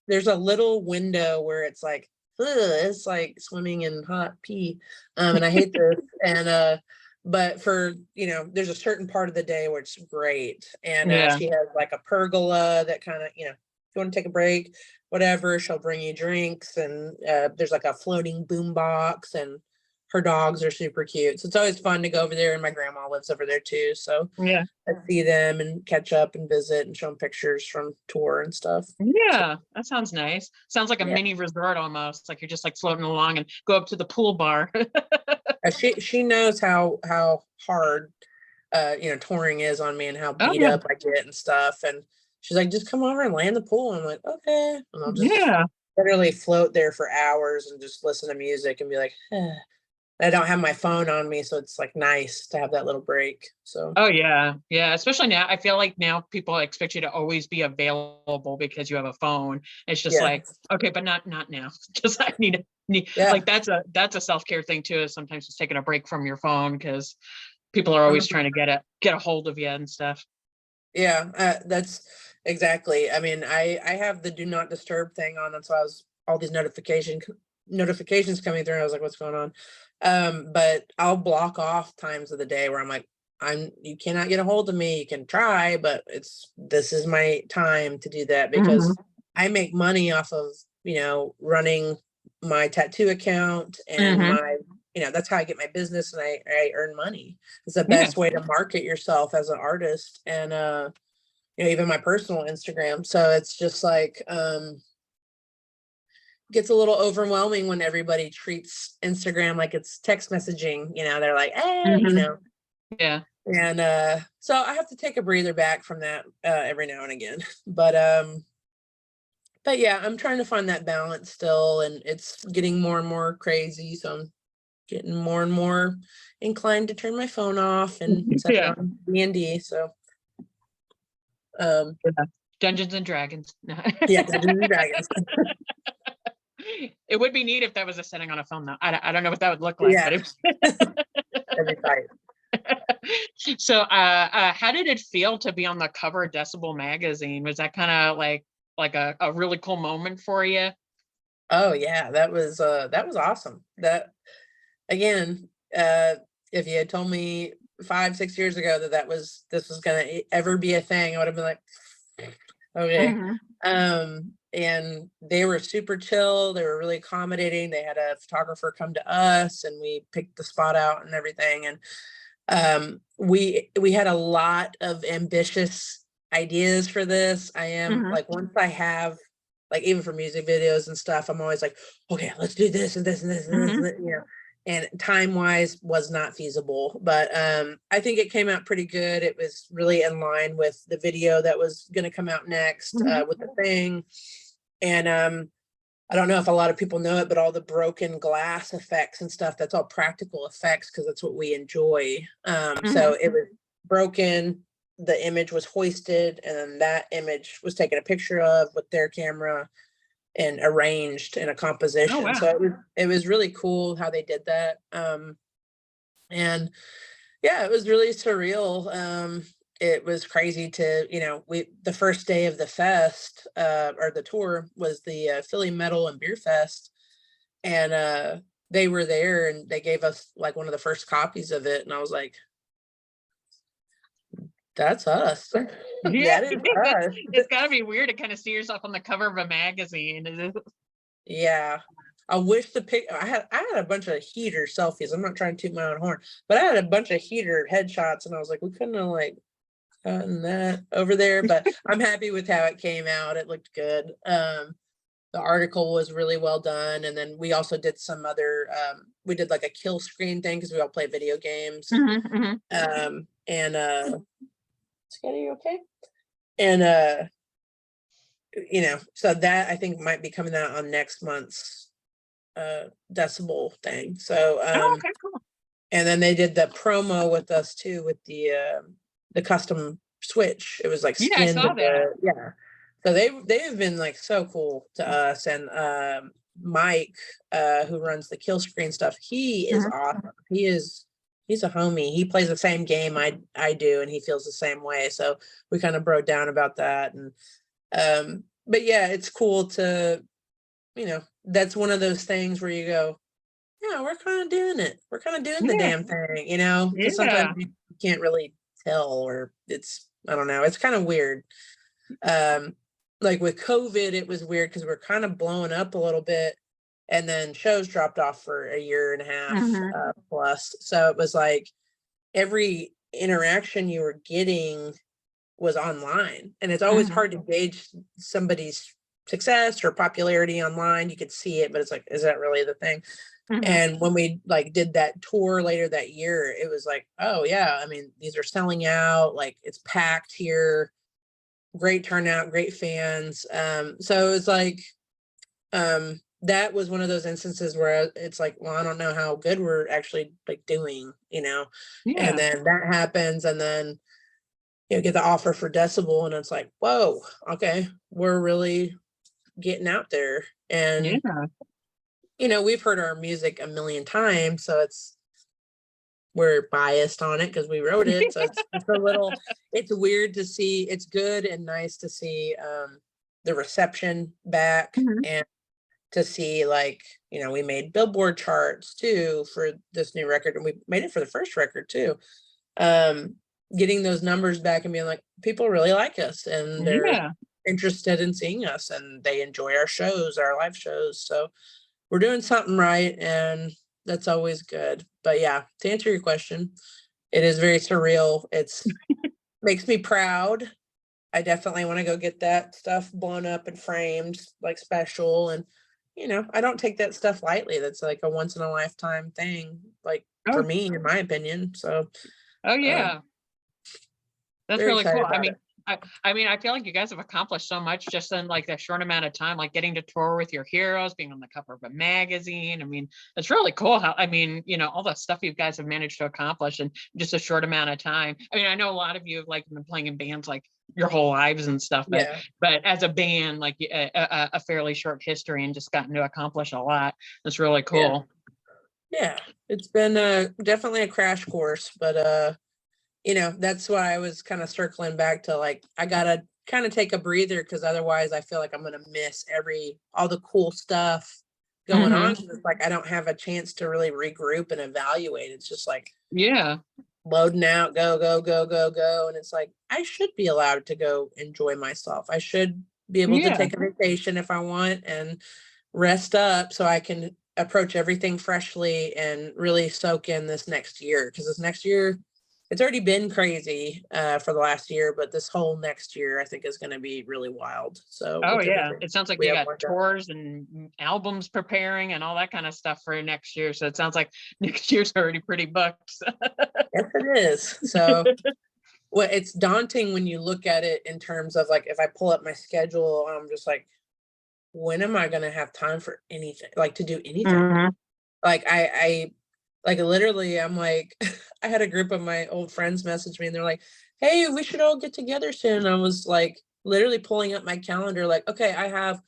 there's a little window where it's like, ugh, it's like swimming in hot pee. And I hate this. And but for there's a certain part of the day where it's great. And Yeah. she has like a pergola that kind of, if you want to take a break, whatever, she'll bring you drinks, and there's like a floating boom box, and her dogs are super cute. So it's always fun to go over there, and my grandma lives over there too. So Yeah. I see them and catch up and visit and show them pictures from tour and stuff. So Yeah. That sounds nice. Sounds like a yeah. mini resort almost. Like you're just like floating along and go up to the pool bar. She knows how hard touring is on me and how Oh beat yeah. up I get and stuff. And she's like, just come over and lay in the pool. And I'm like, okay. And I'll just Yeah. literally float there for hours and just listen to music and be like, eh. I don't have my phone on me, so it's like nice to have that little break. So Oh yeah. Yeah. Especially now. I feel like now people expect you to always be available because you have a phone. It's just yeah, like, okay, but not now. Just I need yeah. like that's a self-care thing too, is sometimes just taking a break from your phone because people are always trying to get a hold of you and stuff. Yeah, that's exactly. I mean, I have the do not disturb thing on. That's why I was all these notifications coming through. And I was like, what's going on? But I'll block off times of the day where I'm like, you cannot get a hold of me. You can try, but this is my time to do that, Mhm. because I make money off of, running my tattoo account, and Mhm. that's how I get my business, and I earn money. It's the Yeah. best way to market yourself as an artist. And even my personal Instagram. So it's just like gets a little overwhelming when everybody treats Instagram like it's text messaging. They're like, hey, Mhm. Yeah. and so I have to take a breather back from that every now and again. But yeah, I'm trying to find that balance still, and it's getting more and more crazy. So I'm getting more and more inclined to turn my phone off and set it Yeah. on D&D. So um Yeah. Dungeons and Dragons. yeah, Dungeons and Dragons. It would be neat if that was a setting on a phone, though. I don't know what that would look like, but Yeah, every time. so how did it feel to be on the cover of Decibel magazine? Was that kind of like a really cool moment for you? Oh yeah, that was awesome. That again, uh if you had told me 5, 6 years ago this was gonna ever be a thing, I would have been like, okay. Hmm. And they were super chill, they were really accommodating. They had a photographer come to us, and we picked the spot out and everything. And we had a lot of ambitious ideas for this. I am Hmm. like, once I have, like, even for music videos and stuff, I'm always like, okay, let's do this and this and this and this, Hmm. and time wise was not feasible. But I think it came out pretty good. It was really in line with the video that was going to come out next, Hmm. with the thing. And I don't know if a lot of people know it, but all the broken glass effects and stuff, that's all practical effects, because that's what we enjoy. So Hmm. it was broken, the image was hoisted, and then that image was taken a picture of with their camera and arranged in a Oh composition. wow. So it was really cool how they did that. And yeah, it was really surreal. It was crazy to, the first day of the fest, or the tour, was the Philly Metal and Beer Fest. And they were there, and they gave us like one of the first copies of it. And I was like, that's us. Yeah, That is that's us. it's got to be weird to kind of see yourself on the cover of a magazine. Yeah. I wish I had a bunch of heater selfies. I'm not trying to toot my own horn, but I had a bunch of heater headshots, and I was like, we couldn't have like gotten that over there. But I'm happy with how it came out. It looked good. the article was really well done. And then we also did some other, we did like a kill screen thing because we all play video games. And Scotty, you okay? And so that I think might be coming out on next month's Decibel thing. So Oh, okay, cool. and then they did the promo with us too with the custom Switch. It was like Yeah, I skinned saw that. yeah. So they've been like so cool to us. And Mike, who runs the kill screen stuff, he is awesome. He's a homie. He plays the same game I do, and he feels the same way. So we kind of broke down about that. And but yeah, it's cool to, that's one of those things where you go, yeah, we're kind of doing it. We're kind of doing the Yeah. damn thing, because Yeah. sometimes you can't really tell, or I don't know, it's kind of weird. Like with COVID, it was weird because we're kind of blowing up a little bit, and then shows dropped off for a year and a half plus. So it was like every interaction you were getting was online, and it's always hard to gauge somebody's success or popularity online. You could see it, but it's like, is that really the thing? And when we like did that tour later that year, it was like, oh yeah, I mean, these are selling out, like it's packed here, great turnout, great fans. So it's like, that was one of those instances where it's like, well, I don't know how good we're actually like doing, Yeah. and then that happens, and then get the offer for Decibel, and it's like, whoa, okay, we're really getting out there. And we've heard our music a million times, so we're biased on it because we wrote it. So it's a little, it's weird to see. It's good and nice to see the reception back, and to see, like, we made Billboard charts too for this new record, and we made it for the first record too. Getting those numbers back and being like, people really like us, and they're interested in seeing us, and they enjoy our shows, our live shows. So we're doing something right, and that's always good. But yeah, to answer your question, it is very surreal. It's makes me proud. I definitely want to go get that stuff blown up and framed like special. And I don't take that stuff lightly. That's like a once in a lifetime thing, like for me, in my opinion. So that's very really excited cool. about it. I mean, I feel like you guys have accomplished so much just in like that short amount of time, like getting to tour with your heroes, being on the cover of a magazine. I mean, it's really cool how, all the stuff you guys have managed to accomplish in just a short amount of time. I mean, I know a lot of you have like been playing in bands like your whole lives and stuff, but as a band, like a fairly short history and just gotten to accomplish a lot. That's really cool. Yeah, it's been definitely a crash course, but that's why I was kind of circling back to, like, I gotta kind of take a breather, because otherwise I feel like I'm gonna miss all the cool stuff going on. 'Cause it's like I don't have a chance to really regroup and evaluate. It's just like loading out, go, go, go, go, go. And it's like, I should be allowed to go enjoy myself. I should be able to take a vacation if I want and rest up, so I can approach everything freshly and really soak in this next year. Because this next year, it's already been crazy for the last year, but this whole next year I think is going to be really wild. So it sounds like you got tours and albums preparing and all that kind of stuff for next year. So it sounds like next year's already pretty booked. Yes, it is. So well, it's daunting when you look at it in terms of, like, if I pull up my schedule, I'm just like, when am I going to have time for anything, like to do anything? Like I like literally, I'm like, I had a group of my old friends message me, and they're like, hey, we should all get together soon. And I was like, literally pulling up my calendar, like, okay, I have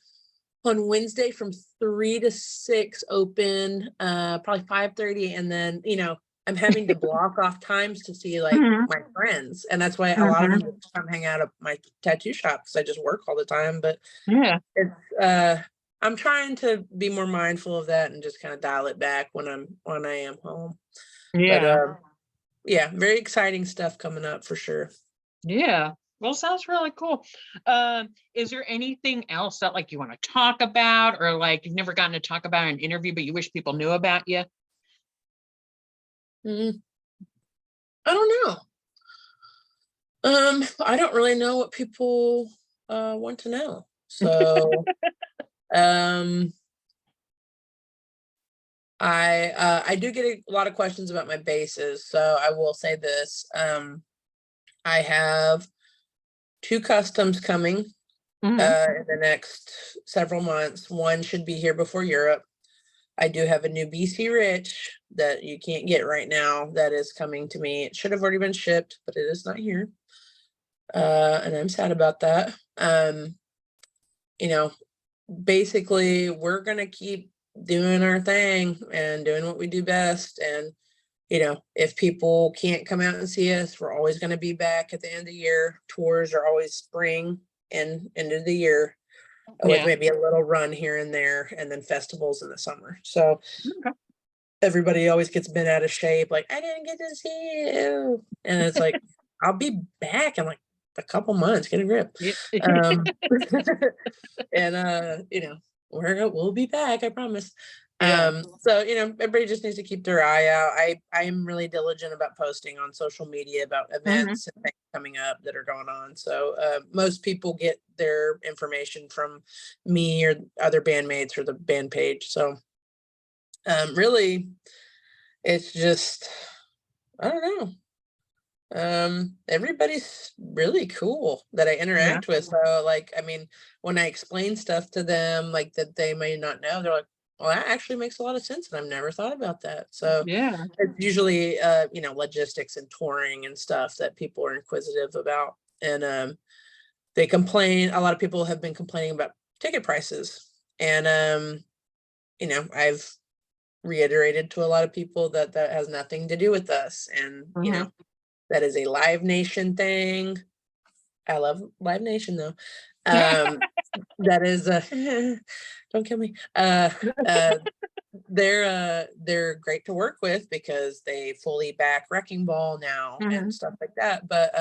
on Wednesday from 3 to 6 open, probably 5:30. And then, I'm having to block off times to see like my friends. And that's why a lot of them just come hang out at my tattoo shop, because I just work all the time. But it's, I'm trying to be more mindful of that and just kind of dial it back when I am home. But yeah, very exciting stuff coming up for sure. Well, sounds really cool. Is there anything else that like you want to talk about, or like you've never gotten to talk about in an interview but you wish people knew about you? I don't know. I don't really know what people want to know. So Um, I do get a lot of questions about my basses, so I will say this. I have 2 customs coming Mhm. in the next several months. One should be here before Europe. I do have a new BC Rich that you can't get right now that is coming to me. It should have already been shipped, but it is not here. And I'm sad about that. You know, basically we're gonna keep doing our thing and doing what we do best. And if people can't come out and see us, we're always going to be back at the end of the year. Tours are always spring and end of the year, with Yeah. maybe a little run here and there, and then festivals in the summer. So Okay. everybody always gets bent out of shape, like, I didn't get to see you. And it's like, I'll be back in like a couple months, get a grip. Yeah. Um, and we'll be back, I promise. Yeah. So everybody just needs to keep their eye out. I am really diligent about posting on social media about Mhm. events and things coming up that are going on. So most people get their information from me or other bandmates or the band page. So really, it's just, I don't know. Everybody's really cool that I Yeah. interact with. So like, I mean, when I explain stuff to them like that they may not know, they're like, well, that actually makes a lot of sense, and I've never thought about that. So Yeah. it's usually logistics and touring and stuff that people are inquisitive about. And they complain, a lot of people have been complaining about ticket prices. And I've reiterated to a lot of people that that has nothing to do with us. And Mhm. that is a Live Nation thing. I love Live Nation though. Um, that is don't kill me. Uh, they're great to work with because they fully back Wrecking Ball now and Mhm. stuff like that. But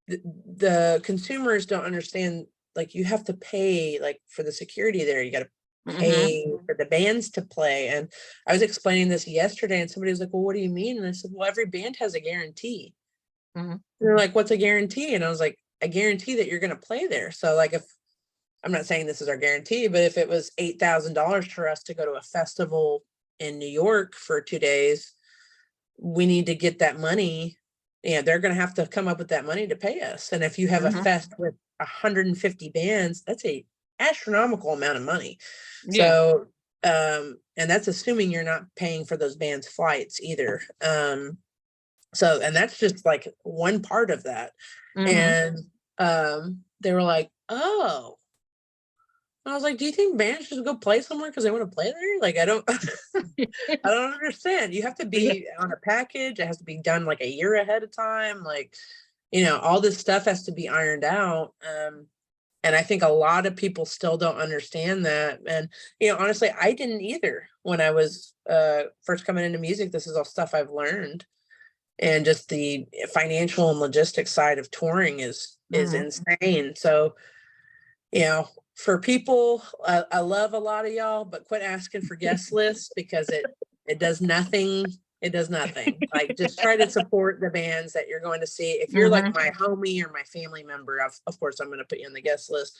the consumers don't understand, like, you have to pay like for the security there. You got to Mhm. pay for the bands to play. And I was explaining this yesterday, and somebody was like, well, what do you mean? And I said, well, every band has a guarantee. Mhm. They're like, what's a guarantee? And I was like, a guarantee that you're going to play there. So like, if I'm not saying this is our guarantee, but if it was $8,000 for us to go to a festival in New York for 2 days, we need to get that money. Yeah, they're going to have to come up with that money to pay us. And if you have a Mhm. fest with 150 bands, that's a astronomical amount of money. Yeah. So, and that's assuming you're not paying for those bands' flights either. So, and that's just like one part of that. Mhm. And they were like, oh. I was like, do you think bands should go play somewhere because they want to play there? Like, I don't, I don't understand. You have to Yeah. be on a package. It has to be done like a year ahead of time. Like, all this stuff has to be ironed out. And I think a lot of people still don't understand that. And, honestly, I didn't either when I was first coming into music. This is all stuff I've learned. And just the financial and logistics side of touring is Mhm. insane. So, you know, for people, I love a lot of y'all, but quit asking for guest lists because it does nothing. It does nothing. Like, just try to support the bands that you're going to see. If you're like Mhm. my homie or my family member, of course I'm going to put you on the guest list.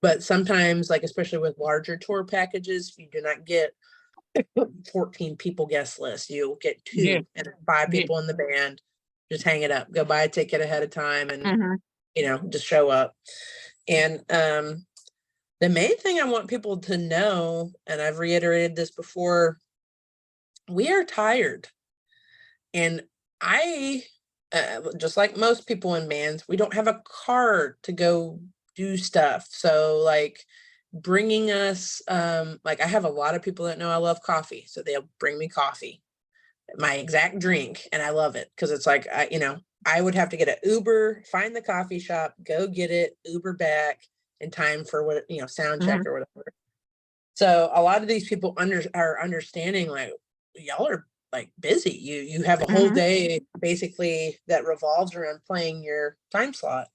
But sometimes, like especially with larger tour packages, you do not get 14 people guest list. You'll get Yeah. 2 and 5 Yeah. people in the band. Just hang it up. Go buy a ticket ahead of time and Mhm. just show up. And the main thing I want people to know, and I've reiterated this before, we are tired. And I, just like most people in bands, we don't have a car to go do stuff. So, like, bringing us, like, I have a lot of people that know I love coffee. So they'll bring me coffee, my exact drink. And I love it because it's like, I would have to get an Uber, find the coffee shop, go get it, Uber back in time for what, sound check Mhm. or whatever. So a lot of these people are understanding, like, y'all are like busy. You have a whole Mhm. day basically that revolves around playing your time slot.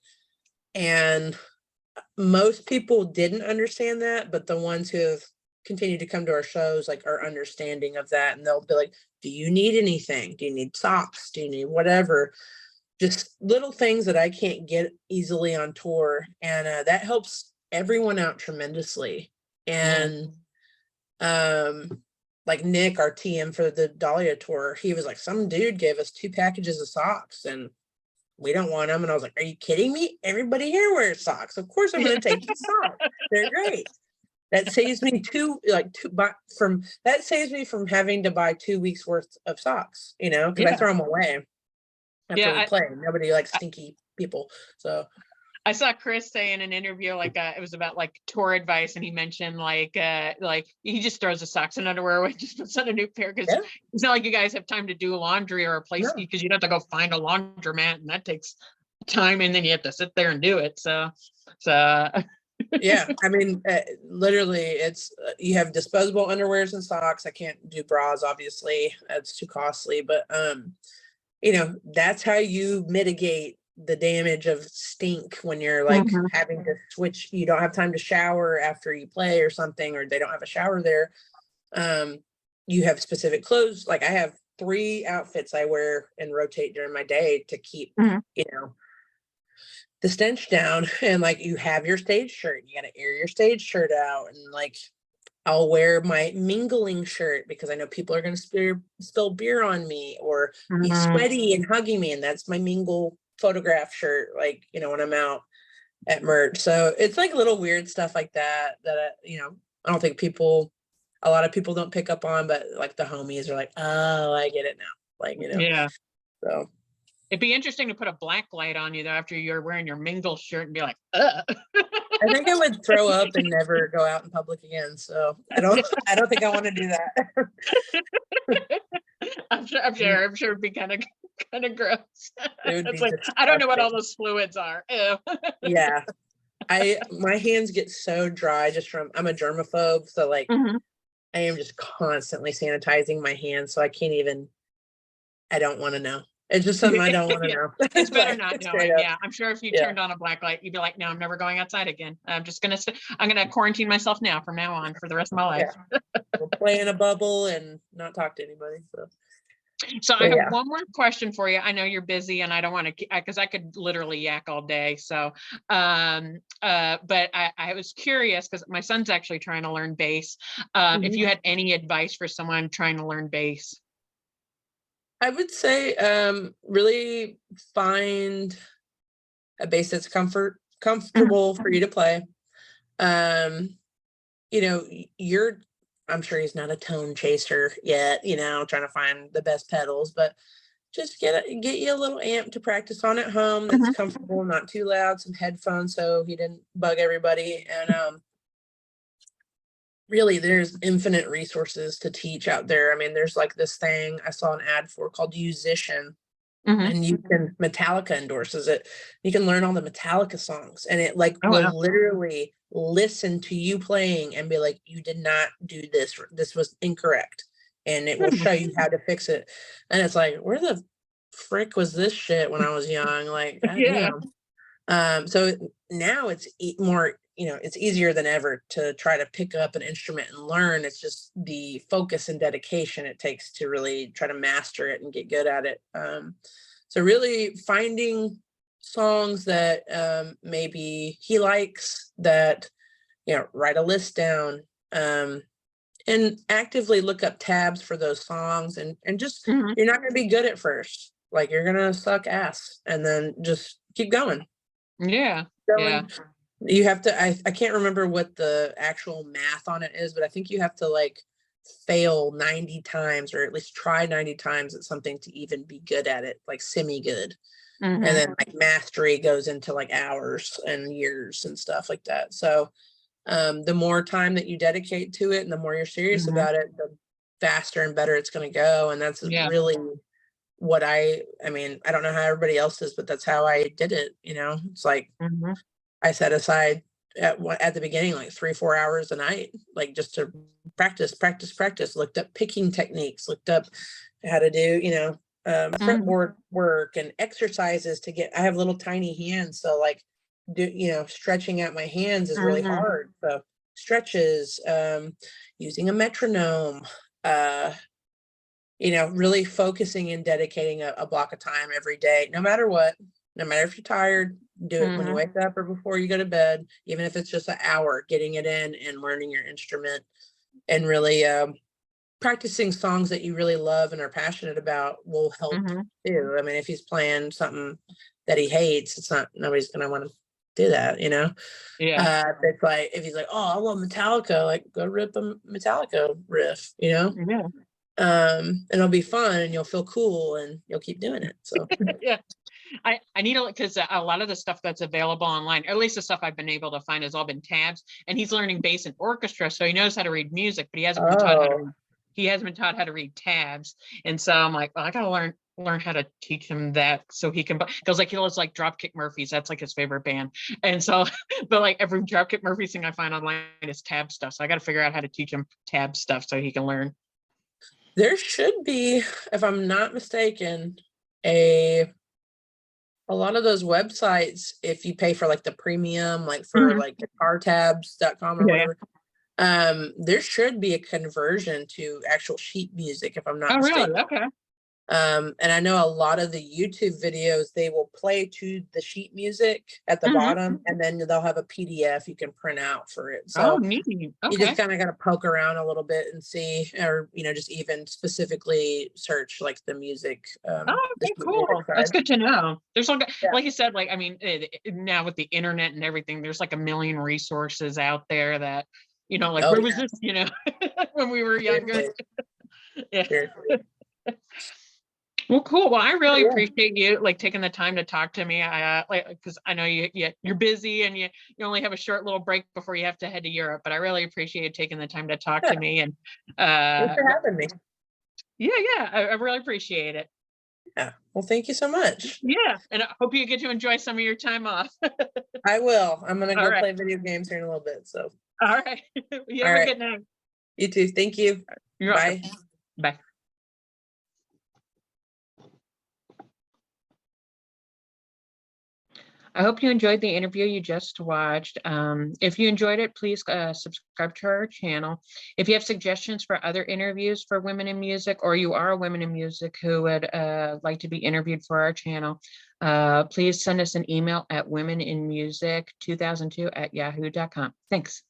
And most people didn't understand that, but the ones who have continued to come to our shows like are understanding of that. And they'll be like, do you need anything? Do you need socks? Do you need whatever? Just little things that I can't get easily on tour. And that helps everyone out tremendously. And like Nick, our TM for the Dahlia tour, he was like, some dude gave us 2 packages of socks and we don't want them. And I was like, are you kidding me? Everybody here wears socks. Of course I'm going to take these socks. They're great. That saves me that saves me from having to buy 2 weeks worth of socks, because I throw them away after we play. Nobody likes stinky people. So I saw Chris say in an interview, like it was about like tour advice, and he mentioned like he just throws his socks and underwear away, just puts on a new pair, because it's not like you guys have time to do laundry or a place, because you'd have to go find a laundromat, and that takes time, and then you have to sit there and do it. So yeah, I mean, literally, it's you have disposable underwears and socks. I can't do bras, obviously, that's too costly, but that's how you mitigate the damage of stink when you're like having to switch. You don't have time to shower after you play or something, or they don't have a shower there. You have specific clothes. Like I have 3 outfits I wear and rotate during my day to keep the stench down. And like you have your stage shirt, you got to air your stage shirt out, and like I'll wear my mingling shirt because I know people are going to spill beer on me or be sweaty and hugging me, and that's my mingle photograph shirt, like when I'm out at merch. So it's like little weird stuff like that I don't think a lot of people don't pick up on, but like the homies are like, oh, I get it now, like so it'd be interesting to put a black light on you though after you're wearing your mingle shirt and be like, ugh. I think I would throw up and never go out in public again. So I don't think I want to do that. I'm sure it'd be kind of gross. It's like, disgusting. I don't know what all those fluids are. Ew. Yeah. My hands get so dry I'm a germaphobe. So like I am just constantly sanitizing my hands. So I don't want to know. It's just something I don't want to know. It's better not knowing. Yeah. I'm sure if you turned on a black light, you'd be like, no, I'm never going outside again. I'm going to quarantine myself now from now on for the rest of my life. We'll play in a bubble and not talk to anybody. So I have one more question for you. I know you're busy and I don't want to, because I could literally yak all day. So, but I was curious because my son's actually trying to learn bass. If you had any advice for someone trying to learn bass. I would say really find a bass that's comfortable for you to play. I'm sure he's not a tone chaser yet, trying to find the best pedals, but just get you a little amp to practice on at home that's comfortable, not too loud, some headphones so he didn't bug everybody. And really, there's infinite resources to teach out there. I mean, there's like this thing I saw an ad for called Musician, and Metallica endorses it. You can learn all the Metallica songs, and it will literally listen to you playing and be like, you did not do this. This was incorrect. And it will show you how to fix it. And it's like, where the frick was this shit when I was young? Like, so now it's more, it's easier than ever to try to pick up an instrument and learn. It's just the focus and dedication it takes to really try to master it and get good at it. So really finding songs that maybe he likes, that write a list down, and actively look up tabs for those songs, and just you're not going to be good at first, like you're gonna suck ass, and then just keep going. You have to I can't remember what the actual math on it is, but I think you have to like fail 90 times or at least try 90 times at something to even be good at it, like semi good. And then like mastery goes into like hours and years and stuff like that. So the more time that you dedicate to it and the more you're serious about it, the faster and better it's going to go. And that's really what I mean, I don't know how everybody else is, but that's how I did it. It's like I set aside at the beginning like 3-4 hours a night, like just to practice, looked up picking techniques, looked up how to do fretboard work and exercises to get. I have little tiny hands, so like stretching out my hands is really hard. So stretches, using a metronome, really focusing and dedicating a block of time every day, no matter what, no matter if you're tired, Do it when you wake up or before you go to bed, even if it's just an hour, getting it in and learning your instrument and really practicing songs that you really love and are passionate about will help too. I mean, if he's playing something that he hates, it's not, nobody's going to want to do that, you know? Yeah. It's like, if he's like, oh, I love Metallica, like go rip a Metallica riff, you know? Yeah. And it'll be fun and you'll feel cool and you'll keep doing it. So Yeah. I need to, because a lot of the stuff that's available online, or at least the stuff I've been able to find, has all been tabs. And he's learning bass and orchestra, so he knows how to read music, but he hasn't been taught how to read. He hasn't been taught how to read tabs. And so I'm like, well, I gotta learn how to teach him that so he can, because like he loves like Dropkick Murphys. That's like his favorite band. And so, but like every Dropkick Murphys thing I find online is tab stuff. So I got to figure out how to teach him tab stuff so he can learn. There should be, if I'm not mistaken, a lot of those websites, if you pay for like the premium, like for like guitartabs.com or whatever, there should be a conversion to actual sheet music, if I'm not mistaken. Really? Okay. And I know a lot of the YouTube videos, they will play to the sheet music at the bottom, and then they'll have a PDF you can print out for it. So neat. you just kind of got to poke around a little bit and see, or, you know, just even specifically search like the music. Okay, cool. That's good to know. There's like you said, like, I mean, now with the internet and everything, there's like a million resources out there that, you know, like where was this, you know, when we were younger. Yeah. Well, cool. Well, I really appreciate you like taking the time to talk to me. I like, because I know you're busy and you only have a short little break before you have to head to Europe, but I really appreciate you taking the time to talk to me. And thanks for having me. Yeah, I really appreciate it. Yeah. Well, thank you so much. Yeah, and I hope you get to enjoy some of your time off. I will. I'm gonna go play video games here in a little bit. So. All right. You have a good night. You too. Thank you. You're Bye. welcome. Bye. I hope you enjoyed the interview you just watched. If you enjoyed it, please subscribe to our channel. If you have suggestions for other interviews for women in music, or you are a woman in music who would like to be interviewed for our channel, please send us an email at womeninmusic2002@yahoo.com. Thanks.